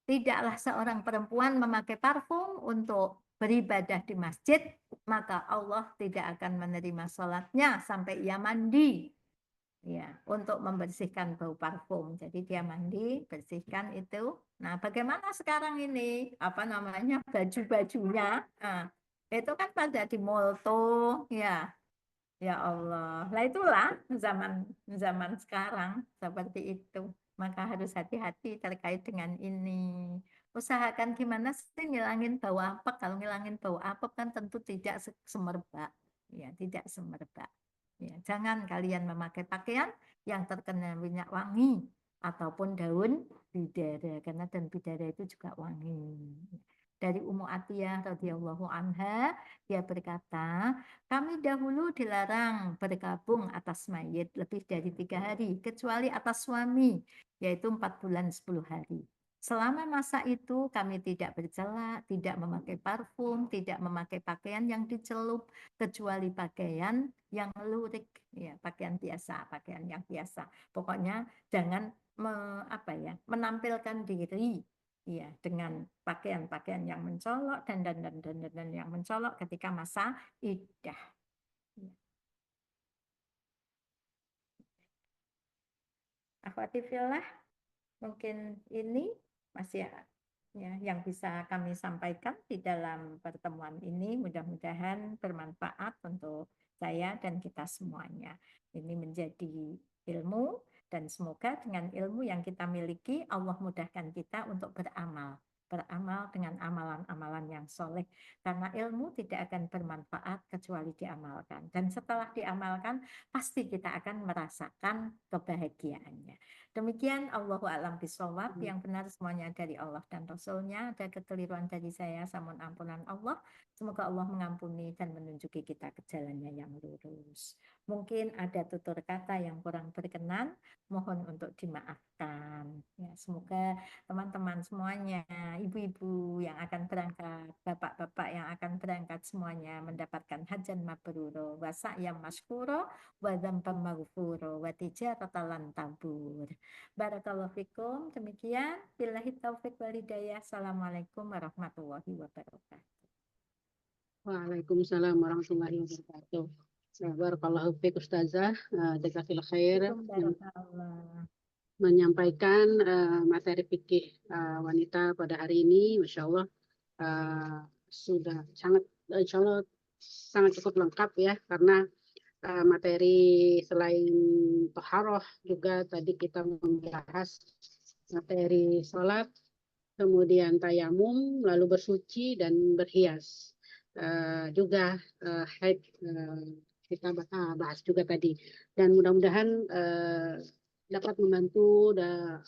Tidaklah seorang perempuan memakai parfum untuk beribadah di masjid, maka Allah tidak akan menerima sholatnya sampai ia mandi. ya, untuk membersihkan bau parfum. Jadi dia mandi, bersihkan itu. Nah, bagaimana sekarang ini apa namanya baju-bajunya? Nah, itu kan pada dimolto, ya. Ya Allah. Lah itulah zaman zaman sekarang seperti itu. Maka harus hati-hati terkait dengan ini. Usahakan gimana sih ngilangin bau apek. Kalau ngilangin bau apek kan tentu tidak semerbak. Ya, tidak semerbak. Ya, jangan kalian memakai pakaian yang terkena minyak wangi ataupun daun bidara karena daun bidara itu juga wangi. Dari Ummu Atiyah radhiyallahu anha dia berkata, kami dahulu dilarang berkabung atas mayit lebih dari 3 hari, kecuali atas suami, yaitu 4 bulan 10 hari. Selama masa itu kami tidak bercela, tidak memakai parfum, tidak memakai pakaian yang dicelup, kecuali pakaian yang lurik, ya, pakaian biasa, pakaian yang biasa. Pokoknya jangan menampilkan diri, ya, dengan pakaian-pakaian yang mencolok dan yang mencolok ketika masa iddah. Akhwati fillah, mungkin ini masih ya yang bisa kami sampaikan di dalam pertemuan ini. Mudah-mudahan bermanfaat untuk saya dan kita semuanya. Ini menjadi ilmu dan semoga dengan ilmu yang kita miliki Allah mudahkan kita untuk beramal dengan amalan-amalan yang soleh, karena ilmu tidak akan bermanfaat kecuali diamalkan, dan setelah diamalkan pasti kita akan merasakan kebahagiaannya. Demikian, Allahu a'lam bishawab, yang benar semuanya dari Allah dan Rasulnya. Ada kekeliruan dari saya, mohon ampunan Allah. Semoga Allah mengampuni dan menunjuki kita ke jalannya yang lurus. Mungkin ada tutur kata yang kurang berkenan, mohon untuk dimaafkan. Ya, semoga teman-teman semuanya, ibu-ibu yang akan berangkat, bapak-bapak yang akan berangkat semuanya mendapatkan hajan mabruro, wa sa'yan masykuro, wa dzamban maghfuro, wa tijaratan lan tabur. Barakallahu fikum. Demikian, billahi taufik wal hidayah. Assalamualaikum warahmatullahi wabarakatuh. Waalaikumsalam warahmatullahi wabarakatuh. Barakallahu fiik Ustazah, jazakallahu khair Barakallah. menyampaikan materi fikih wanita pada hari ini. Masya Allah sudah insya Allah sangat cukup lengkap ya, karena materi selain taharah juga tadi kita membahas materi sholat, kemudian tayamum, lalu bersuci dan berhias. Juga haid kita bahas juga tadi, dan mudah-mudahan dapat membantu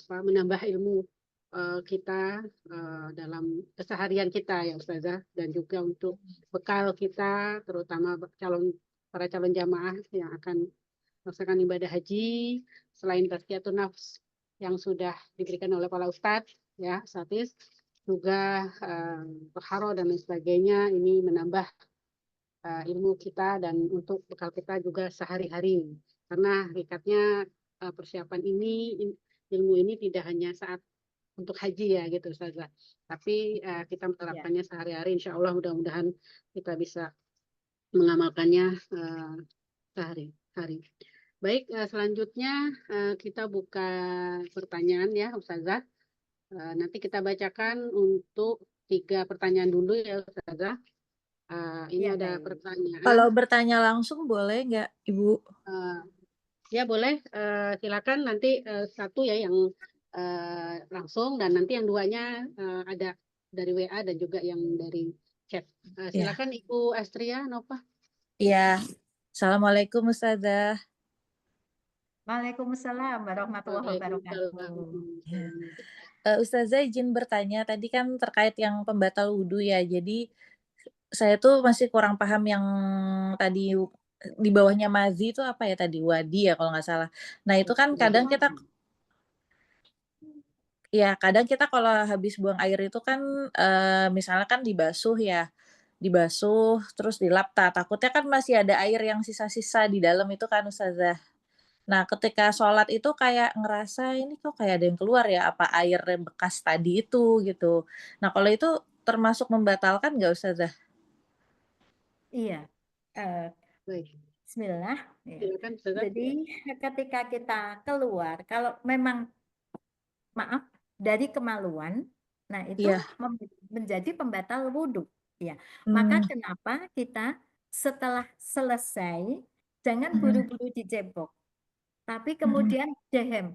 menambah ilmu kita dalam keseharian kita ya Ustazah, dan juga untuk bekal kita, terutama para calon jamaah yang akan melaksanakan ibadah haji. Selain tazkiyatun nafs yang sudah diberikan oleh para ustadz ya, satis juga toharo dan lain sebagainya, ini menambah ilmu kita dan untuk bekal kita juga sehari-hari, karena hakikatnya persiapan ini, ilmu ini tidak hanya saat untuk haji ya gitu Ustazah, tapi kita menerapkannya sehari-hari. Insya Allah mudah-mudahan kita bisa mengamalkannya sehari-hari. Baik, selanjutnya kita buka pertanyaan ya Ustazah. Nanti kita bacakan untuk 3 pertanyaan dulu ya Ustazah. Ini ada pertanyaan. Kalau bertanya langsung boleh nggak Ibu? Ya boleh, silakan nanti satu ya yang langsung, dan nanti yang 2-nya ada dari WA dan juga yang dari chat. Silakan ya. Ibu Astria Nova. Iya. Assalamualaikum Ustazah. Waalaikumsalam warahmatullahi wabarakatuh. Ustazah izin bertanya, tadi kan terkait yang pembatal wudhu ya, jadi saya tuh masih kurang paham yang tadi di bawahnya mazi itu apa ya tadi, wadi ya kalau nggak salah. Nah itu kan kadang kita kalau habis buang air itu kan misalnya kan dibasuh ya, dibasuh terus dilap, takutnya kan masih ada air yang sisa-sisa di dalam itu kan Ustazah. Nah ketika sholat itu kayak ngerasa ini kok kayak ada yang keluar ya, apa air bekas tadi itu gitu. Nah kalau itu termasuk membatalkan nggak Ustazah? Iya. Bismillah. Ya. Silakan Ustazah. Jadi ketika kita keluar, kalau memang maaf dari kemaluan, nah itu Iya. menjadi pembatal wudhu. Ya, maka Hmm. kenapa kita setelah selesai jangan Mm-mm. buru-buru dicebok, tapi Mm-mm. kemudian dehem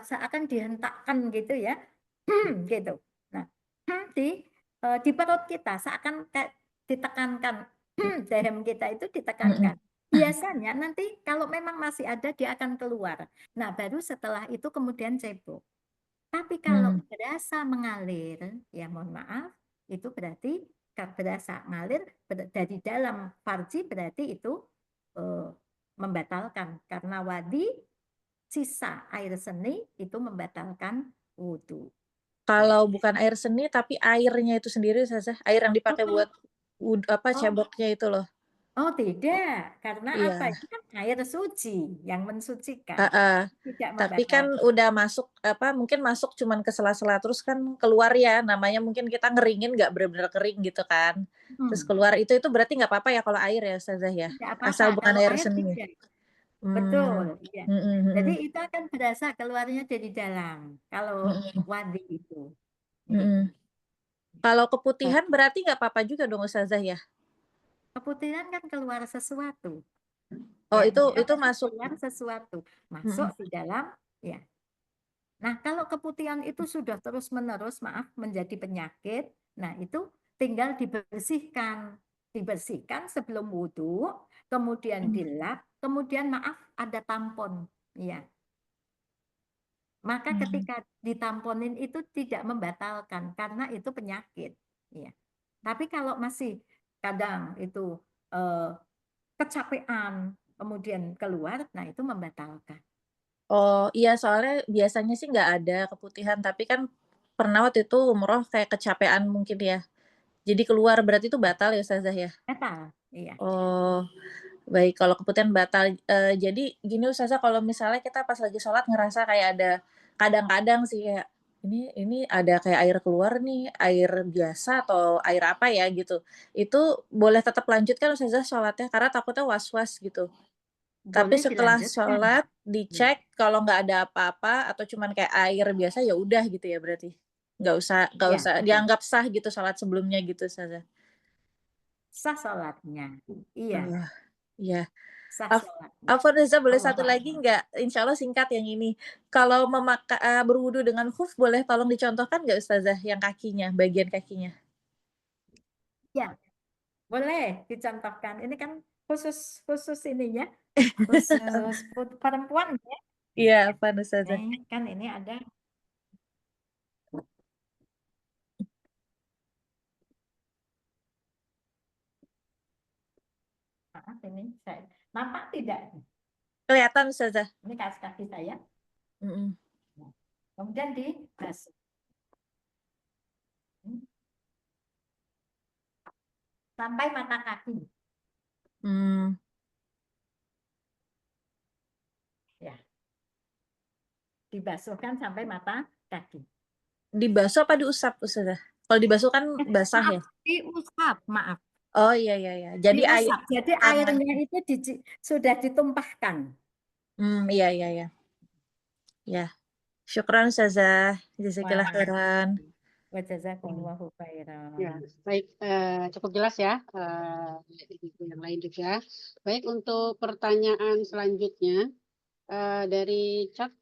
seakan dihentakkan gitu ya, gitu. Nah, di perut kita seakan kayak ditekankan, dehem kita itu ditekankan. Biasanya nanti kalau memang masih ada dia akan keluar. Nah, baru setelah itu kemudian cebok. Tapi kalau berasa mengalir, ya mohon maaf, itu berarti berasa ngalir dari dalam farji berarti itu membatalkan karena wadi sisa air seni itu membatalkan wudhu. Kalau bukan air seni tapi airnya itu sendiri Ustazah, air yang dipakai buat ceboknya itu loh. Oh tidak, karena apa? Iya. Itu kan air suci yang mensucikan. Tidak Tapi kan membatalkan. udah masuk mungkin masuk cuman ke sela-sela terus kan keluar ya, namanya mungkin kita ngeringin nggak benar-benar kering gitu kan. Terus keluar itu berarti nggak apa-apa ya kalau air ya Ustazah ya? Tidak Asal apa-apa bukan kalau air air seni. tidak. Betul, iya. Mm-mm. Jadi itu akan berasa keluarnya dari dalam kalau wadi itu. Kalau keputihan berarti nggak apa-apa juga dong Ustazah ya? Keputihan kan keluar sesuatu. Oh Ya, itu dia masuk. keluar sesuatu, masuk di dalam ya. Nah, kalau keputihan itu sudah terus-menerus menjadi penyakit, nah itu tinggal dibersihkan sebelum wudhu, kemudian dilap, kemudian ada tampon, ya. Maka ketika ditamponin itu tidak membatalkan karena itu penyakit, ya. Tapi kalau masih kadang itu kecapean, kemudian keluar, nah itu membatalkan. Oh iya soalnya biasanya sih nggak ada keputihan tapi kan pernah waktu itu umroh kayak kecapean mungkin ya. Jadi keluar berarti itu batal ya Ustazah ya? Batal, iya. Oh baik kalau keputihan batal. Jadi gini Ustazah kalau misalnya kita pas lagi sholat ngerasa kayak ada kadang-kadang sih kayak ini ada kayak air keluar nih, air biasa atau air apa ya gitu. Itu boleh tetap lanjut kan Ustazah sholatnya karena takutnya was-was gitu. Tapi Boleh setelah dilanjutkan. sholat dicek kalau nggak ada apa-apa atau cuman kayak air biasa ya udah gitu ya berarti. Nggak usah Ya, dianggap sah gitu sholat sebelumnya gitu Ustazah. sah sholatnya. Iya, Iya. sah sholatnya. Afwan Reza boleh Allah satu lagi nggak? Insya Allah singkat yang ini. Kalau berwudu dengan khuf boleh tolong dicontohkan nggak Ustazah yang kakinya, bagian kakinya? Ya, boleh dicontohkan. Ini kan khusus ininya, khusus perempuan ya. Iya, Afwan Ustazah. Nih, kan ini ada. Maaf ini saya nampak tidak? Kelihatan Ustazah. Ini kaki saya. Mm-mm. Kemudian dibasuh. Sampai mata kaki. Ya. Dibasuhkan sampai mata kaki. Dibasuh apa diusap Ustazah? Kalau dibasuh kan basah ya? Diusap, maaf. Oh iya iya iya. Jadi Diusap. Jadi airnya itu sudah ditumpahkan. Iya iya iya. Ya. Syukran Ustazah. Jazakallah khairan. Wa jazakumullahu khairan. Ya, baik, cukup jelas ya, yang lain juga. Baik, untuk pertanyaan selanjutnya dari chat,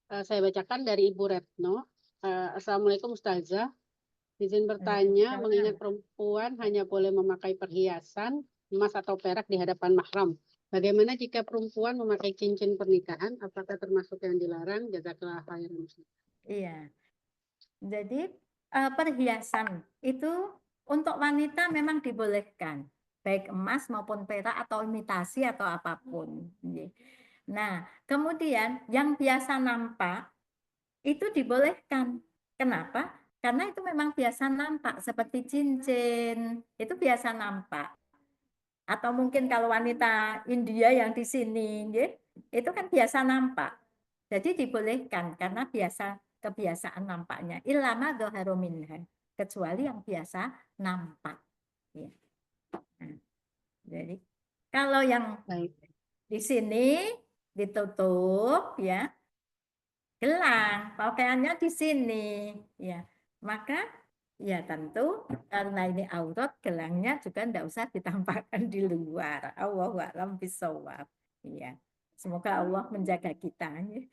saya bacakan dari Ibu Retno. Assalamualaikum Ustazah, izin bertanya, mengingat perempuan hanya boleh memakai perhiasan emas atau perak di hadapan mahram. Bagaimana jika perempuan memakai cincin pernikahan? Apakah termasuk yang dilarang? Jazakallah khairan. Iya. Jadi perhiasan itu untuk wanita memang dibolehkan, baik emas maupun perak atau imitasi atau apapun. Nah, kemudian yang biasa nampak itu dibolehkan. Kenapa? Karena itu memang biasa nampak seperti cincin, itu biasa nampak. Atau mungkin kalau wanita India yang di sini, itu kan biasa nampak. Jadi dibolehkan karena kebiasaan nampaknya. Ilama doharo minha, kecuali yang biasa nampak. Ya. Nah, jadi Kalau yang Baik. di sini ditutup ya, gelang, pakaiannya di sini ya. Maka ya tentu karena ini aurat, gelangnya juga enggak usah ditampakkan di luar. Allahu a'lam bishawab. Iya. Semoga Allah menjaga kita ya.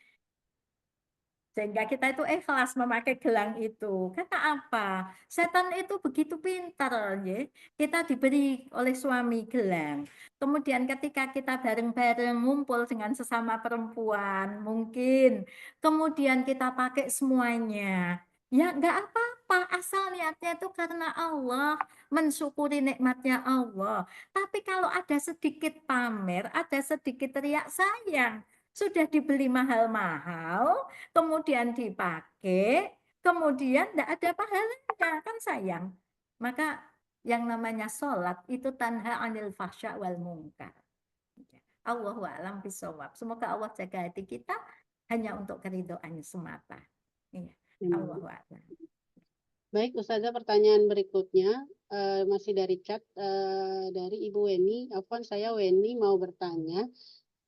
Sehingga kita itu ikhlas memakai gelang itu. Karena apa? Setan itu begitu pintar, ya. Kita diberi oleh suami gelang. Kemudian ketika kita bareng-bareng ngumpul dengan sesama perempuan, mungkin. Kemudian kita pakai semuanya. Ya nggak apa-apa, asal niatnya itu karena Allah, mensyukuri nikmatnya Allah. Tapi kalau ada sedikit pamer, ada sedikit riak, sayang. Sudah dibeli mahal-mahal, kemudian dipakai, kemudian tidak ada pahalanya, kan sayang. Maka yang namanya sholat itu tanha anil fahsya wal munkar. Allahu a'lam bishawab. Semoga Allah jaga hati kita hanya untuk keridhoannya semata. Iya. Allahu a'lam. Baik, Ustazah, pertanyaan berikutnya masih dari chat dari Ibu Weni. Afwan, saya Weni mau bertanya.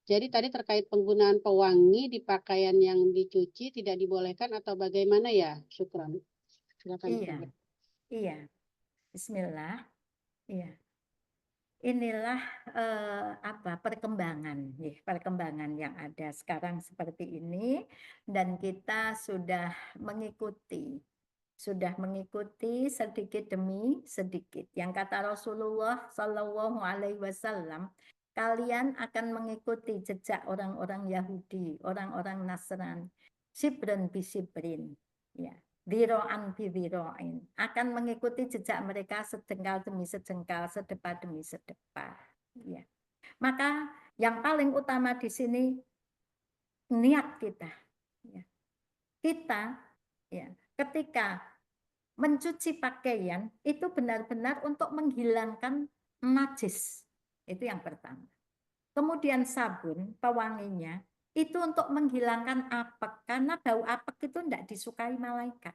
Jadi tadi terkait penggunaan pewangi di pakaian yang dicuci tidak dibolehkan atau bagaimana ya? Syukran. Silakan. Iya, iya. Bismillah. Iya. Inilah perkembangan, perkembangan yang ada sekarang seperti ini, dan kita sudah mengikuti sedikit demi sedikit. Yang kata Rasulullah Shallallahu Alaihi Wasallam, kalian akan mengikuti jejak orang-orang Yahudi, orang-orang Nasrani, sibrin bisibrin, ya, diro'an bidiro'in, akan mengikuti jejak mereka sejengkal demi sejengkal, sedepa demi sedepa. Ya. Maka yang paling utama di sini niat kita. Ya. Kita, ya, ketika mencuci pakaian itu benar-benar untuk menghilangkan najis. Itu yang pertama. Kemudian sabun, pewanginya, itu untuk menghilangkan apek. Karena bau apek itu tidak disukai malaikat.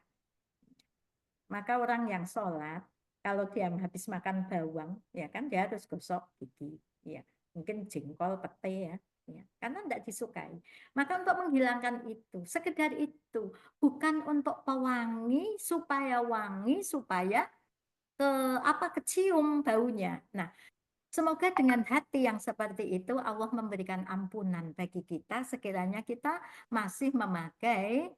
Maka orang yang sholat, kalau dia habis makan bawang, ya kan dia harus gosok gigi. Ya, mungkin jengkol, pete ya. Ya, karena tidak disukai. Maka untuk menghilangkan itu, sekedar itu, bukan untuk pewangi supaya wangi, supaya kecium baunya. Nah, semoga dengan hati yang seperti itu Allah memberikan ampunan bagi kita sekiranya kita masih memakai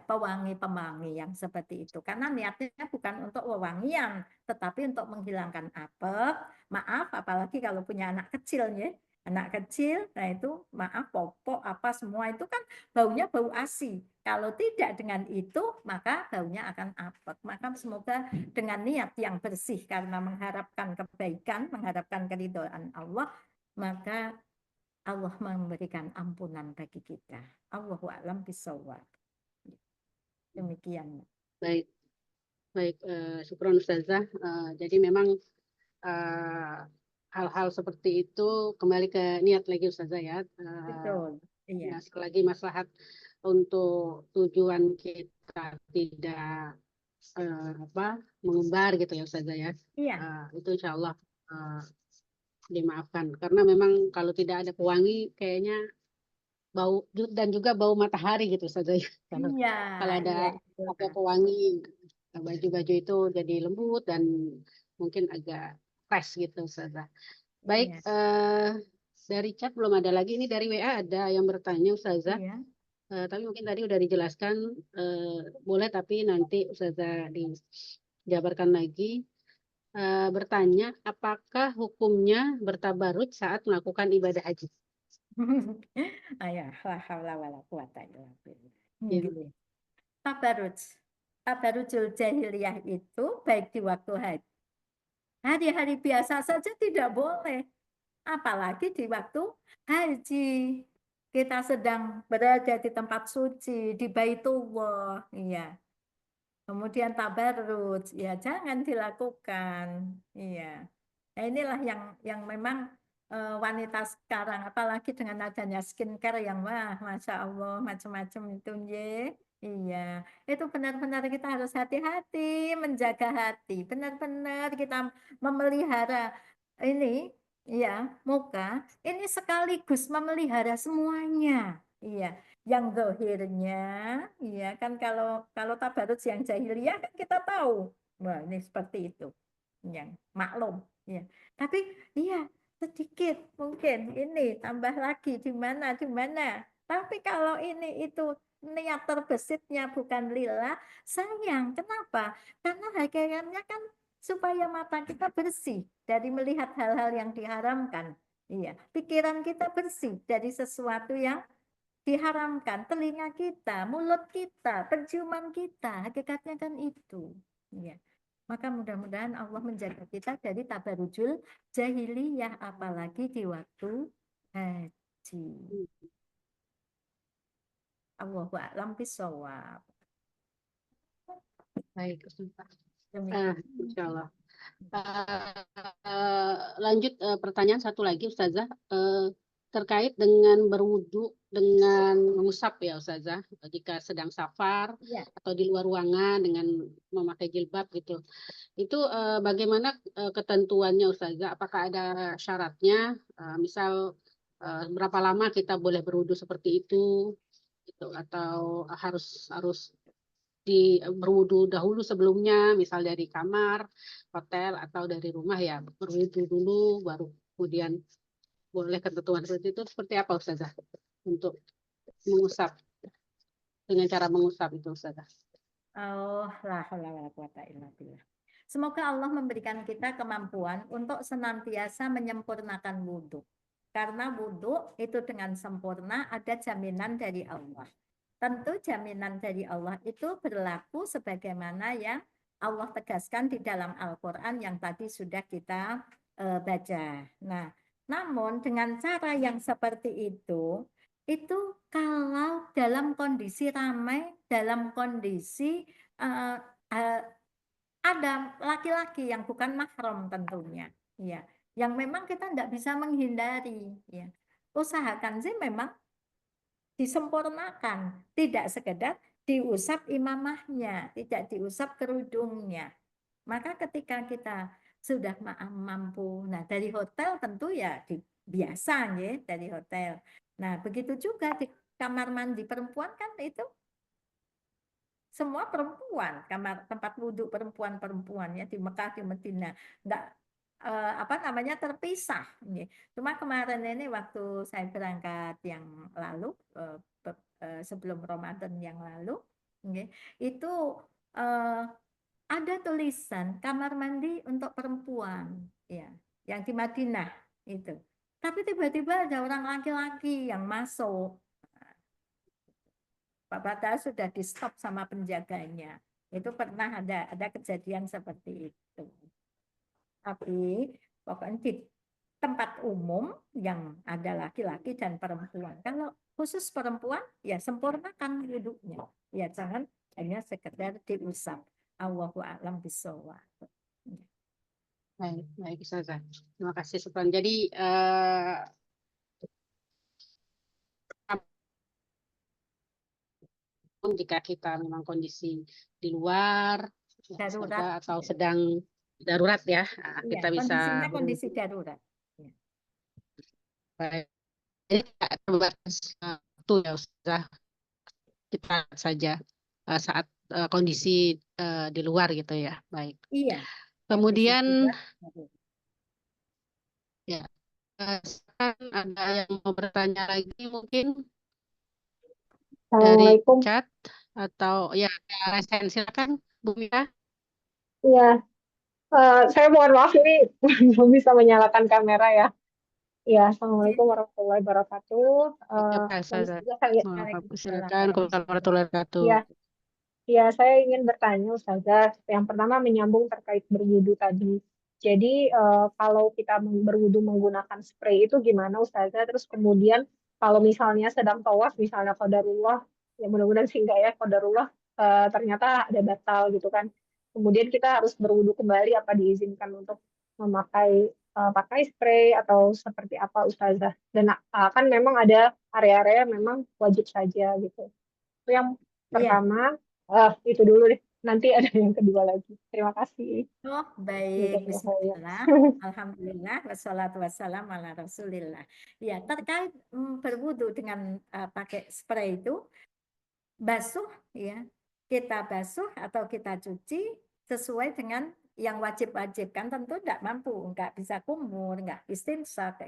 pewangi-pewangi yang seperti itu. Karena niatnya bukan untuk wewangian, tetapi untuk menghilangkan apek. Maaf, apalagi kalau punya anak kecil ya. Anak kecil, nah itu maaf popok apa semua itu kan baunya bau ASI. Kalau tidak dengan itu, maka baunya akan apek. Maka semoga dengan niat yang bersih karena mengharapkan kebaikan, mengharapkan keridhaan Allah, maka Allah memberikan ampunan bagi kita. Allahu a'lam bishawab. Demikian. Baik, baik. Syukron Ustazah. Jadi memang hal-hal seperti itu kembali ke niat lagi Ustazah ya. Betul. Iya. Ya, sekali lagi maslahat untuk tujuan kita tidak mengumbar gitu ya Ustazah ya. Iya. Itu insya Allah dimaafkan. Karena memang kalau tidak ada pewangi kayaknya bau dan juga bau matahari gitu saja. Kalau ada pakai pewangi, baju-baju itu jadi lembut dan mungkin agak fresh gitu saja. Baik, dari chat belum ada lagi. Ini dari WA ada yang bertanya Ustazah. Tapi mungkin tadi udah dijelaskan, boleh tapi nanti Ustazah dijabarkan lagi. Bertanya, apakah hukumnya bertabarut saat melakukan ibadah haji? Ayah, la haula wala quwata illa billah. Tabarrujul jahiliyah itu baik di waktu haji. Hari-hari biasa saja tidak boleh. Apalagi di waktu haji. Kita sedang berada di tempat suci, di Baitullah, iya. Kemudian tabarruj, ya jangan dilakukan, iya. Nah, inilah yang memang wanita sekarang, apalagi dengan adanya skincare yang wah, masya Allah, macam-macam itu, iya. Itu benar-benar kita harus hati-hati, menjaga hati, benar-benar kita memelihara ini, ya, muka ini sekaligus memelihara semuanya. Iya, yang zahirnya, iya kan kalau tabarut yang jahiliyah kan kita tahu. Wah, ini seperti itu. Yang maklum, ya. Tapi iya, sedikit mungkin ini tambah lagi di mana di mana. Tapi kalau ini itu niat terbesitnya bukan lillah, sayang. Kenapa? Karena hakikatnya kan supaya mata kita bersih dari melihat hal-hal yang diharamkan. Iya, pikiran kita bersih dari sesuatu yang diharamkan, telinga kita, mulut kita, penciuman kita, hakikatnya kan itu. Iya. Maka mudah-mudahan Allah menjaga kita dari tabarujul jahiliyah, apalagi di waktu haji. Allahu a'lam bishawab. Baik, Ustazah. Demikian. Insya Allah. Lanjut pertanyaan satu lagi, Ustazah. Terkait dengan berwudu dengan mengusap ya, Ustazah. Jika sedang safar Iya. atau di luar ruangan dengan memakai jilbab gitu. Itu bagaimana ketentuannya, Ustazah? Apakah ada syaratnya? Misal berapa lama kita boleh berwudu seperti itu? Gitu, atau harus berwudu dahulu sebelumnya, misal dari kamar, hotel, atau dari rumah ya, berwudu dulu, baru kemudian boleh ketentuan seperti itu. Seperti apa, Ustazah, untuk mengusap, dengan cara mengusap itu, Ustazah? Oh, la haula wala quwata illa billah. Semoga Allah memberikan kita kemampuan untuk senantiasa menyempurnakan wudhu. Karena wudhu itu dengan sempurna ada jaminan dari Allah. Tentu jaminan dari Allah itu berlaku sebagaimana yang Allah tegaskan di dalam Al-Quran yang tadi sudah kita baca. Nah, namun dengan cara yang seperti itu kalau dalam kondisi ramai, dalam kondisi ada laki-laki yang bukan mahram tentunya, ya, yang memang kita tidak bisa menghindari, ya. Usahakan sih memang disempurnakan, tidak sekedar diusap imamahnya, tidak diusap kerudungnya. Maka ketika kita sudah mampu, nah dari hotel tentu ya biasa ya dari hotel. Nah begitu juga di kamar mandi perempuan kan itu semua perempuan, kamar tempat wudhu perempuan-perempuan ya di Mekah di Medina enggak terpisah. Cuma kemarin ini waktu saya berangkat yang lalu sebelum Ramadan yang lalu, itu ada tulisan kamar mandi untuk perempuan, ya, yang di Madinah itu. Tapi tiba-tiba ada orang laki-laki yang masuk. Padahal sudah di stop sama penjaganya. Itu pernah ada kejadian seperti itu. Tapi pokoknya di tempat umum yang ada laki-laki dan perempuan. Kalau khusus perempuan, ya sempurnakan wudhunya. Ya jangan hanya sekedar diusap. Allahu a'lam bishawab. Baik, Ustazah. Terima kasih, Sultan. Jadi jika kita memang kondisi di luar Darurat. atau sedang darurat ya, kita bisa kondisinya kondisi darurat. Baik. Jadi tidak terbatas waktu ya, Ustazah. Kita saja saat kondisi di luar gitu ya. Baik. Iya. Kemudian ya, ada yang mau bertanya lagi mungkin dari chat atau ya Resen, silakan Bu Mira. Iya, saya mohon maaf ini belum bisa menyalakan kamera ya. Ya, Assalamualaikum warahmatullahi wabarakatuh. Silakan, warahmatullahi wabarakatuh. Ya, saya ingin bertanya, Ustazah. Yang pertama menyambung terkait berwudu tadi. Jadi kalau kita berwudu menggunakan spray itu gimana, Ustazah? Terus kemudian kalau misalnya sedang tawaf, misalnya qadarullah, ya mudah-mudahan sih enggak ya, qadarullah ternyata ada batal gitu kan. Kemudian kita harus berwudu kembali, apa diizinkan untuk memakai pakai spray atau seperti apa, Ustazah? Dan kan memang ada area-area memang wajib saja gitu. Itu yang pertama. Itu dulu deh. nanti ada yang kedua lagi. Terima kasih. Oh, baik. Bismillah. Alhamdulillah. Wassalatu wassalam ala Rasulillah. Ya, terkait berwudu dengan pakai spray itu, basuh ya. Kita basuh atau kita cuci sesuai dengan yang wajib-wajib. Kan tentu tidak mampu, nggak bisa kumur, nggak istinsar,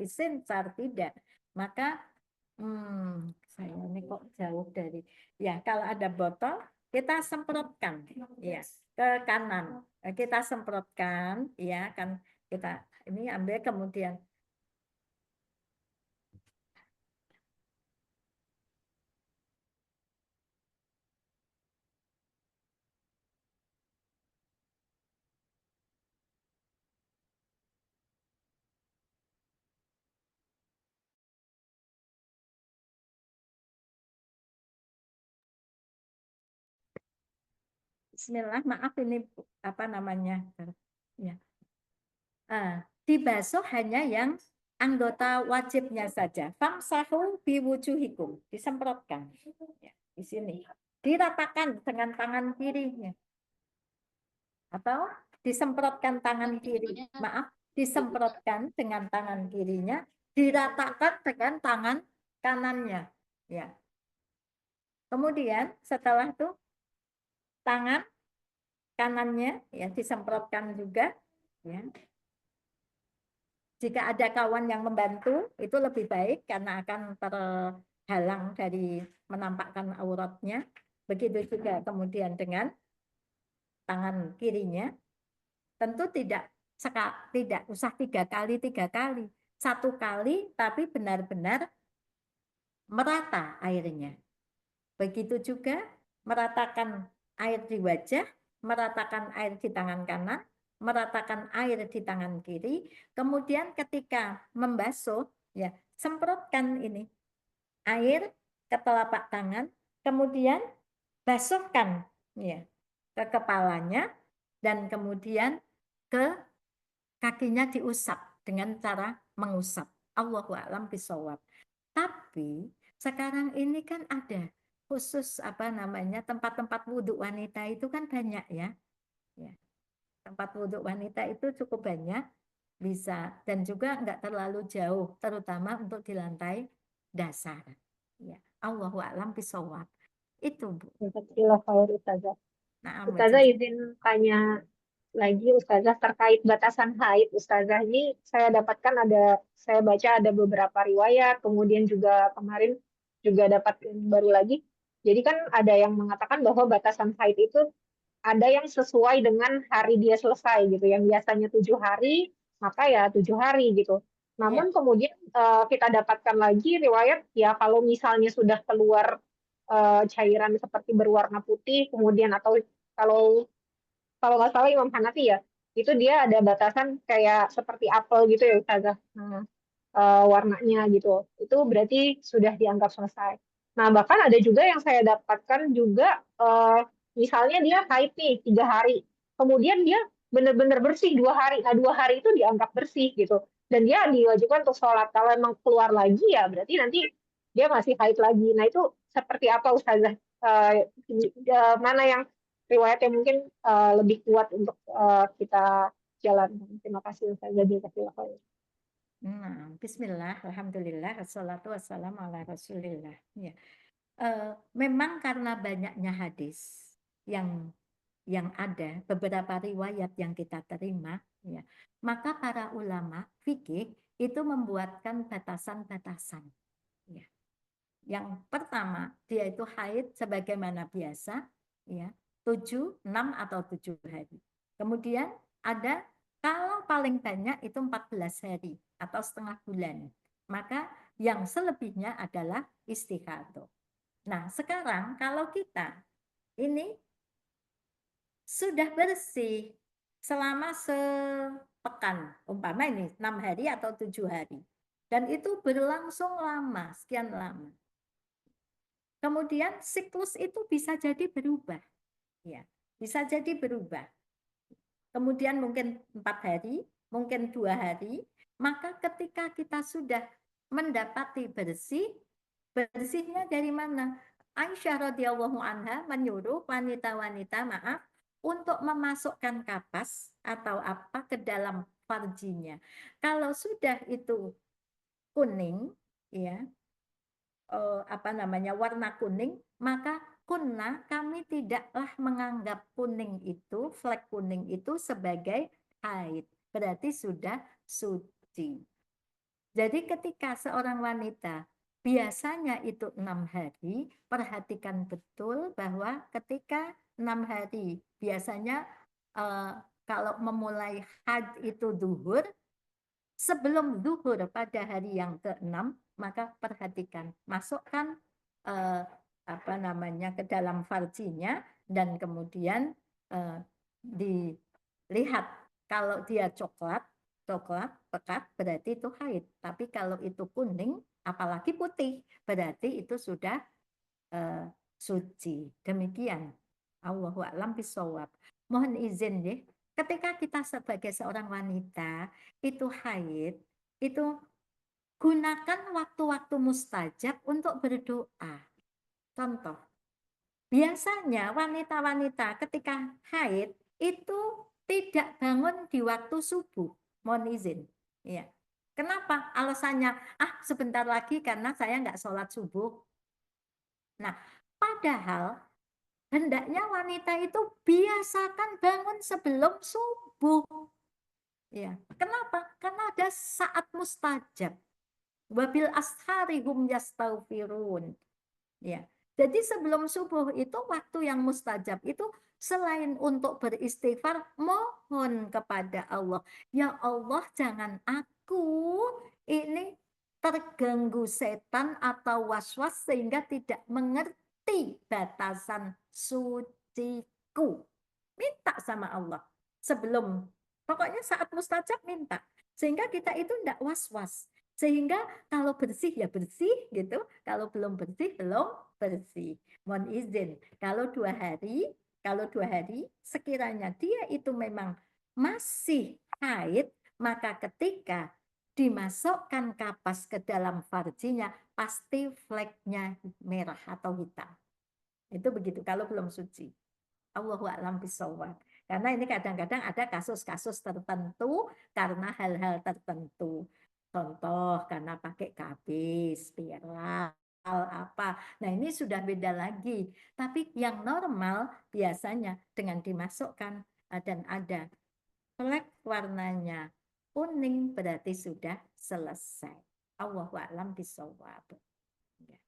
tidak. Maka saya ini kok jauh dari, ya kalau ada botol kita semprotkan ya ke kanan. Kita semprotkan ya kan, kita ini ambil kemudian Bismillah, maaf ini apa namanya ya. Dibasuh hanya yang anggota wajibnya saja. Famsahu biwujuhikum, disemprotkan ya, di sini. Diratakan dengan tangan kirinya. Atau disemprotkan tangan kiri. Maaf, disemprotkan dengan tangan kirinya, diratakan dengan tangan kanannya. Ya. Kemudian setelah itu tangan kanannya ya disemprotkan juga ya. Jika ada kawan yang membantu, itu lebih baik karena akan terhalang dari menampakkan auratnya. Begitu juga kemudian dengan tangan kirinya. Tentu tidak usah 3 kali, 1 kali, tapi benar-benar merata airnya. Begitu juga meratakan air di wajah, meratakan air di tangan kanan, meratakan air di tangan kiri, kemudian ketika membasuh, ya semprotkan ini air ke telapak tangan, kemudian basuhkan ya ke kepalanya, dan kemudian ke kakinya diusap dengan cara mengusap. Allahu a'lam bishawab. Tapi sekarang ini kan ada khusus apa namanya tempat-tempat wudhu wanita itu kan banyak ya. Ya. Tempat wudhu wanita itu cukup banyak, bisa, dan juga enggak terlalu jauh, terutama untuk di lantai dasar. Ya. Allahu a'lam bishawab. Itu Bu. Ustazah. Nah, Ustazah izin tanya lagi Ustazah terkait batasan haid. Ustazah, ini saya dapatkan saya baca ada beberapa riwayat, kemudian juga kemarin juga dapat baru lagi. Jadi kan ada yang mengatakan bahwa batasan haid itu ada yang sesuai dengan hari dia selesai gitu. Yang biasanya 7 hari, maka ya 7 hari gitu. Namun kemudian kita dapatkan lagi riwayat ya kalau misalnya sudah keluar cairan seperti berwarna putih, kemudian atau kalau nggak salah Imam Hanafi ya, itu dia ada batasan kayak seperti apel gitu ya Ustazah. Warnanya gitu. Itu berarti sudah dianggap selesai. Nah, bahkan ada juga yang saya dapatkan juga misalnya dia haid nih 3 hari. Kemudian dia benar-benar bersih 2 hari. Nah, 2 hari itu dianggap bersih gitu. Dan dia diwajibkan untuk sholat. Kalau emang keluar lagi ya berarti nanti dia masih haid lagi. Nah, itu seperti apa Ustazah? Mana yang riwayat yang mungkin lebih kuat untuk kita jalankan? Terima kasih Ustazah. Nah, bismillah, alhamdulillah, wassalatu wassalamu ala Rasulillah. Ya. Memang karena banyaknya hadis yang ada, beberapa riwayat yang kita terima, ya, maka para ulama fikih itu membuatkan batasan-batasan. Ya. Yang pertama, dia itu haid sebagaimana biasa, ya, 7, 6 atau 7 hari. Kemudian ada kalau paling banyak itu 14 hari atau setengah bulan. Maka yang selebihnya adalah istihadah. Nah, sekarang kalau kita ini sudah bersih selama sepekan, umpama ini 6 hari atau 7 hari. Dan itu berlangsung lama, sekian lama. Kemudian siklus itu bisa jadi berubah. Ya, bisa jadi berubah. Kemudian mungkin 4 hari, mungkin 2 hari, maka ketika kita sudah mendapati bersihnya dari mana? Aisyah radhiyallahu anha menyuruh wanita-wanita, untuk memasukkan kapas atau apa ke dalam farjinya. Kalau sudah itu kuning, ya, warna kuning, maka kami tidaklah menganggap kuning itu, flek kuning itu sebagai haid. Berarti sudah suci. Jadi ketika seorang wanita biasanya itu 6 hari, perhatikan betul bahwa ketika 6 hari, biasanya kalau memulai haid itu zuhur, sebelum zuhur pada hari yang ke-6, maka perhatikan, masukkan ke dalam farjinya dan kemudian dilihat kalau dia coklat pekat berarti itu haid. Tapi kalau itu kuning, apalagi putih, berarti itu sudah suci. Demikian. Allahu a'lam bishawab. Mohon izin ya. Ketika kita sebagai seorang wanita itu haid, itu gunakan waktu-waktu mustajab untuk berdoa. Contoh, biasanya wanita-wanita ketika haid itu tidak bangun di waktu subuh. Mohon izin. Ya. Kenapa? Alasannya, sebentar lagi karena saya nggak sholat subuh. Nah, padahal hendaknya wanita itu biasakan bangun sebelum subuh. Ya. Kenapa? Karena ada saat mustajab. Wabil ashari hum yastaghfirun. Ya. Jadi sebelum subuh itu waktu yang mustajab itu selain untuk beristighfar, mohon kepada Allah. Ya Allah, jangan aku ini terganggu setan atau waswas sehingga tidak mengerti batasan suciku. Minta sama Allah. Pokoknya saat mustajab minta. Sehingga kita itu tidak was-was. Sehingga kalau bersih ya bersih gitu, kalau belum bersih belum bersih. Mohon izin, kalau 2 hari sekiranya dia itu memang masih haid, maka ketika dimasukkan kapas ke dalam farjinya pasti fleknya merah atau hitam. Itu begitu kalau belum suci. Allahu a'lam bishawab. Karena ini kadang-kadang ada kasus-kasus tertentu karena hal-hal tertentu. Contoh karena pakai KB, spiral, apa. Nah ini sudah beda lagi. Tapi yang normal biasanya dengan dimasukkan dan ada flek warnanya kuning berarti sudah selesai. Allahu a'lam bishawab.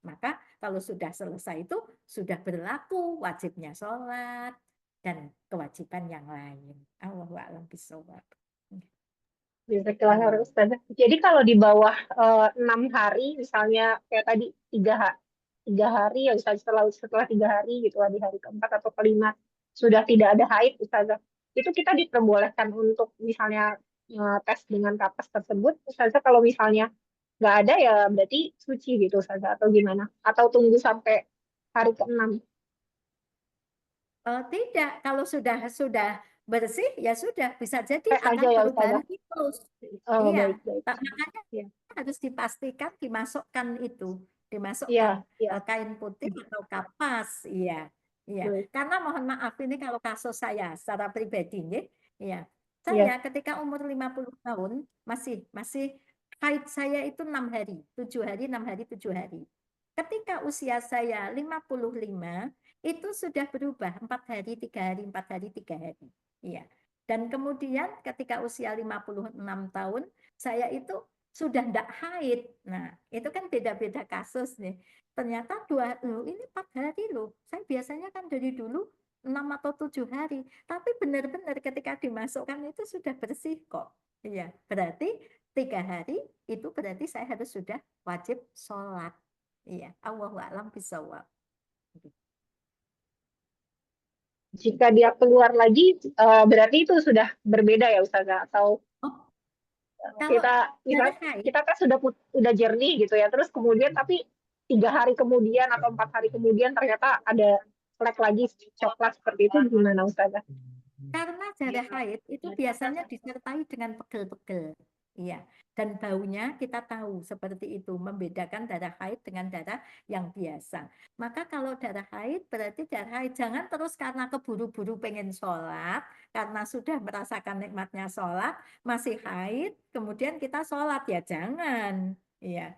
Maka kalau sudah selesai itu sudah berlaku wajibnya sholat dan kewajiban yang lain. Allahu a'lam bishawab. Jazakallah Ustazah. Jadi kalau di bawah 6 hari, misalnya kayak tadi 3 hari ya setelah 3 hari gitu di hari keempat atau kelima sudah tidak ada haid Ustazah. Itu kita diperbolehkan untuk misalnya tes dengan kapas tersebut. Ustazah kalau misalnya nggak ada ya berarti suci gitu Ustazah atau gimana? Atau tunggu sampai hari ke-6? Tidak, kalau sudah bersih ya sudah bisa jadi Tes akan aja ya perubahan Ustazah. siklus. Oh, Iya, baik. makanya Iya. harus dipastikan dimasukkan Iya. kain putih atau kapas. Iya. Baik. Karena mohon maaf ini kalau kasus saya secara pribadi nih, Iya. saya ketika umur 50 tahun masih haid saya itu 6 hari, 7 hari, 6 hari, 7 hari. Ketika usia saya 55 itu sudah berubah 4 hari, 3 hari, 4 hari, 3 hari. Iya. Dan kemudian ketika usia 56 tahun saya itu sudah tidak haid. Nah, itu kan beda-beda kasus nih. Ternyata ini 4 hari loh. Saya biasanya kan dari dulu 6 atau 7 hari. Tapi benar-benar ketika dimasukkan itu sudah bersih kok. Iya, berarti 3 hari itu berarti saya harus sudah wajib sholat. Iya, Allahu a'lam bishawab. Jika dia keluar lagi, berarti itu sudah berbeda ya Ustazah? Atau kita kan sudah jernih gitu ya, terus kemudian tapi 3 hari kemudian atau 4 hari kemudian ternyata ada flek lagi coklat seperti itu, gimana Ustazah? Karena darah haid itu biasanya disertai dengan pegel-pegel. Iya, dan baunya kita tahu seperti itu, membedakan darah haid dengan darah yang biasa. Maka kalau darah haid berarti darah haid. Jangan terus karena keburu-buru pengen sholat, karena sudah merasakan nikmatnya sholat, masih haid, kemudian kita sholat. Ya jangan. Iya,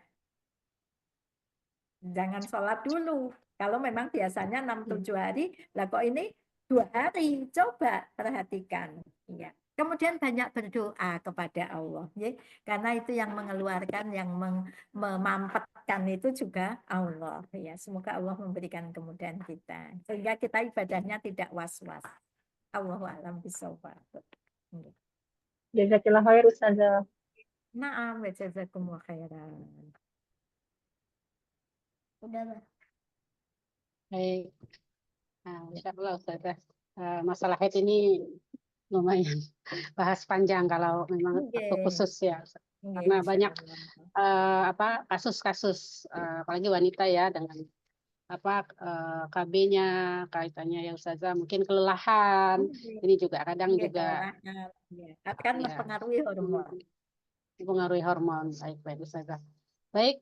jangan sholat dulu. Kalau memang biasanya 6-7 hari, lah kok ini 2 hari. Coba perhatikan. Iya. Kemudian banyak berdoa kepada Allah, ya. Karena itu yang mengeluarkan, yang memampatkan itu juga Allah. Ya, semoga Allah memberikan kemudahan kita, sehingga kita ibadahnya tidak was-was. Allahu a'lam bishawab. Jazakillah khair Ustazah. Na'am, wa jazakumullah khairan. Udahlah. Baik. Nah, Masya Allah Ustazah. Masalah haid ini lumayan bahas panjang kalau memang waktu Nggih. khusus ya. Nggih, Karena Masya banyak Allah. kasus-kasus apalagi wanita ya dengan KB-nya kaitannya ya Ustazah, mungkin kelelahan. Nggih. Ini juga kadang Nggih, juga kelelahan. Ya, akan ya mempengaruhi hormon. mempengaruhi hormon. Baik Ustazah. Baik,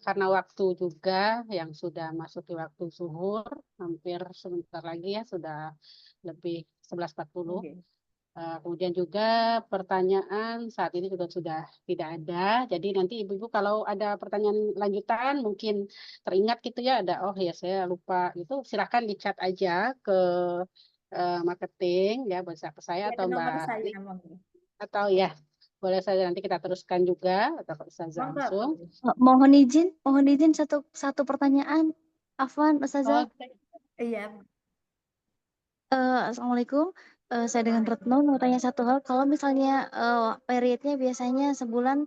karena waktu juga yang sudah masuk di waktu zuhur, hampir sebentar lagi ya, sudah lebih 11.40. Nggih. Kemudian juga pertanyaan saat ini juga sudah tidak ada. Jadi nanti Ibu-Ibu kalau ada pertanyaan lanjutan mungkin teringat gitu ya, ada oh ya saya lupa itu silahkan di chat aja ke marketing ya bisa ke saya Ya, atau ke nomor Mbak saya, Nik monggo. atau ya boleh saja nanti kita teruskan juga atau ke Ustazah Monggo, langsung. boleh. Mohon izin satu pertanyaan. Afwan, Ustazah. Iya. Assalamualaikum. Saya dengan Retno mau tanya satu hal. Kalau misalnya periodnya biasanya sebulan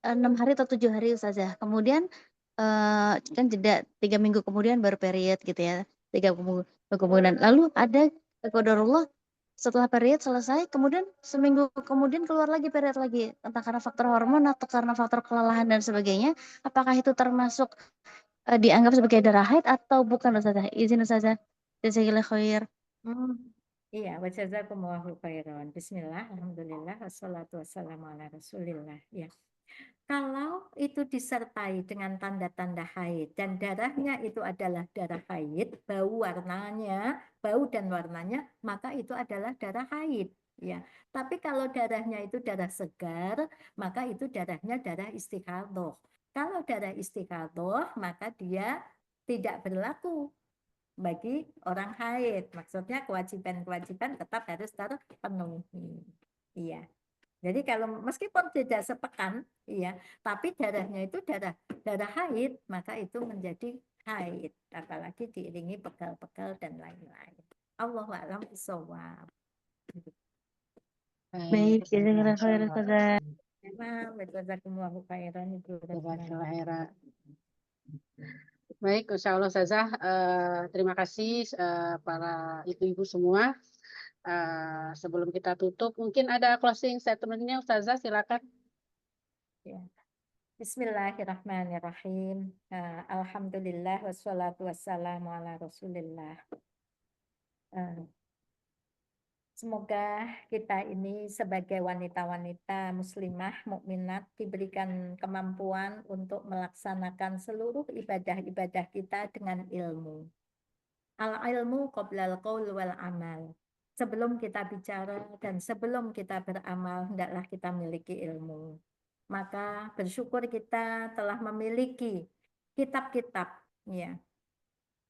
6 hari atau 7 hari Ustazah. Kemudian kan jeda 3 minggu kemudian baru period gitu ya. 3 minggu kemudian. Lalu ada qadarullah setelah period selesai, kemudian seminggu kemudian keluar lagi period lagi. Entah karena faktor hormon atau karena faktor kelelahan dan sebagainya. Apakah itu termasuk dianggap sebagai darah haid atau bukan Ustazah? Izin Ustazah. Jazakallahu khair. Iya, wa jazakumullahu khairan. Bismillah, alhamdulillah, wassalatu wassalamu ala rasulillah. Ya. Kalau itu disertai dengan tanda-tanda haid dan darahnya itu adalah darah haid, bau dan warnanya, maka itu adalah darah haid. Ya, tapi kalau darahnya itu darah segar, maka itu darahnya darah istighathah. Kalau darah istighathah, maka dia tidak berlaku bagi orang haid. Maksudnya kewajiban-kewajiban tetap harus terpenuhi. Iya. Jadi kalau meskipun tidak sepekan, iya, tapi darahnya itu darah haid, maka itu menjadi haid, apalagi diiringi pegal-pegal dan lain-lain. Allahu a'lam bishawab. Baik, jazakallahu khairan Ustazah. Jazakumullahu khairan. Jazakallahu khairan. Baik, Insya Allah Ustazah, terima kasih para ibu-ibu semua. Sebelum kita tutup, mungkin ada closing statement-nya Ustazah, silakan. Ya. Bismillahirrahmanirrahim. Alhamdulillah wassalatu wassalamu ala rasulillah. Semoga kita ini sebagai wanita-wanita muslimah mukminat diberikan kemampuan untuk melaksanakan seluruh ibadah-ibadah kita dengan ilmu. Al-ilmu qoblal qaul wal amal. Sebelum kita bicara dan sebelum kita beramal, hendaklah kita miliki ilmu. Maka bersyukur kita telah memiliki kitab-kitab, ya,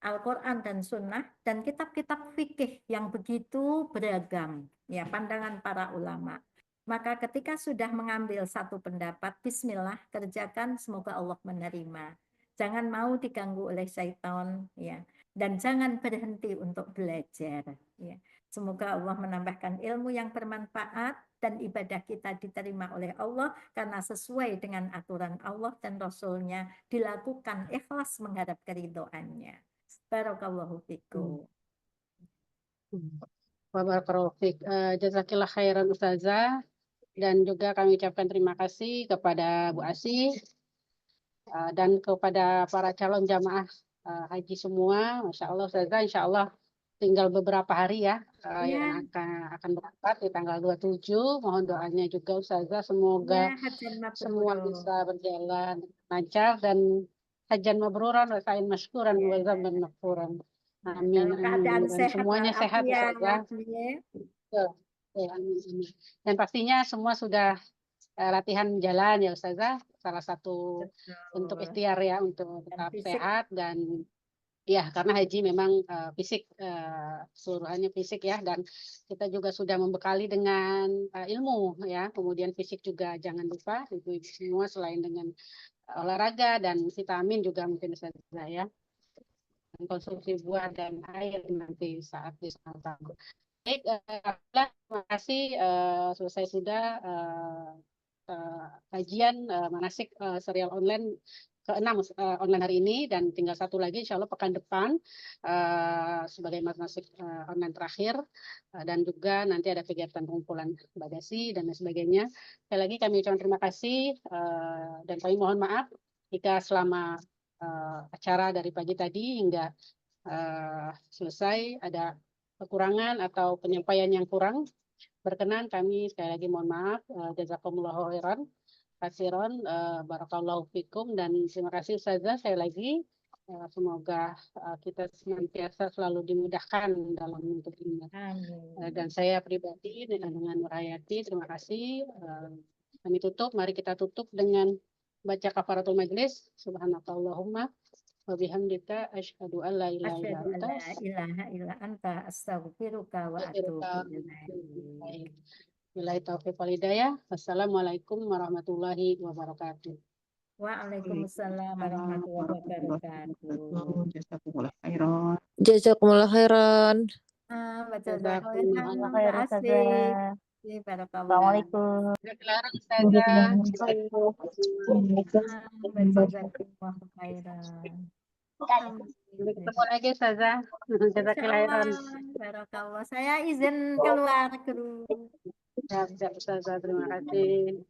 Al-Quran dan Sunnah dan kitab-kitab fikih yang begitu beragam, ya, pandangan para ulama. Maka ketika sudah mengambil satu pendapat, bismillah, kerjakan, semoga Allah menerima. Jangan mau diganggu oleh syaitan, ya, dan jangan berhenti untuk belajar, ya. Semoga Allah menambahkan ilmu yang bermanfaat dan ibadah kita diterima oleh Allah karena sesuai dengan aturan Allah dan Rasul-Nya, dilakukan ikhlas mengharap keridhoannya. Barakallahu fikum. Barakallahu fik. Jazakillah khairan Ustazah. Dan juga kami ucapkan terima kasih kepada Bu Asih dan kepada para calon jamaah haji semua. Masya Allah Ustazah, insya Allah tinggal beberapa hari ya yang Ya, akan berangkat di tanggal 27. Mohon doanya juga Ustazah, semoga ya, hajan semua mabrur. bisa berjalan lancar dan hajan mabruran wa sa'in masykuran wa Ya, zamban maghfuran. ya, Amin, dalam keadaan amin. Dan sehat semuanya sehat walafiat, Ustazah. ya. Betul. Ya, amin, amin. Dan pastinya semua sudah latihan jalan ya Ustazah. Salah satu bentuk Betul. ikhtiar ya untuk Dan tetap fisik, sehat dan ya, karena haji memang fisik, keseluruhannya fisik ya, dan kita juga sudah membekali dengan ilmu ya, kemudian fisik juga jangan lupa, ibu-ibu semua selain dengan olahraga dan vitamin juga mungkin saja ya, dan konsumsi buah dan air nanti saat di sana. Baik, alhamdulillah, terima kasih selesai sudah kajian manasik serial online ke-6 online hari ini, dan tinggal satu lagi insya Allah pekan depan sebagai manasik online terakhir, dan juga nanti ada kegiatan pengumpulan bagasi dan lain sebagainya. Sekali lagi kami ucapkan terima kasih dan kami mohon maaf jika selama acara dari pagi tadi hingga selesai ada kekurangan atau penyampaian yang kurang berkenan, kami sekali lagi mohon maaf. Jazakumullahu khairan kasiron, barakallahu fikum, dan terima kasih Ustazah sekali lagi. Semoga kita senantiasa selalu dimudahkan dalam menuntut ilmu. amin. Dan saya pribadi dengan Nurhayati, terima kasih. Kami tutup, mari kita tutup dengan baca kafaratul majlis. Subhanakallahumma wa bihamdika asyhadu an la ilaha illa Asyhadu an anta la ilaha illa anta astaghfiruka wa atubu ilaik. Billahi taufiq wal hidayah. Wassalamualaikum warahmatullahi wabarakatuh. Waalaikumsalam warahmatullahi wabarakatuh. Jazakumullah khairan. Jazakumullah khairan. Baca Jazakumullah Allah Mbak khair Asih. Ustazah. Barakallah. Assalamualaikum. Jazakallah Ustazah. Baca Jazakumullah khairan. Sampai ketemu lagi Ustazah. Jazakallah khairan. Insyaallah, barakallah. Saya izin keluar dulu. Ya, Ustazah, terima kasih.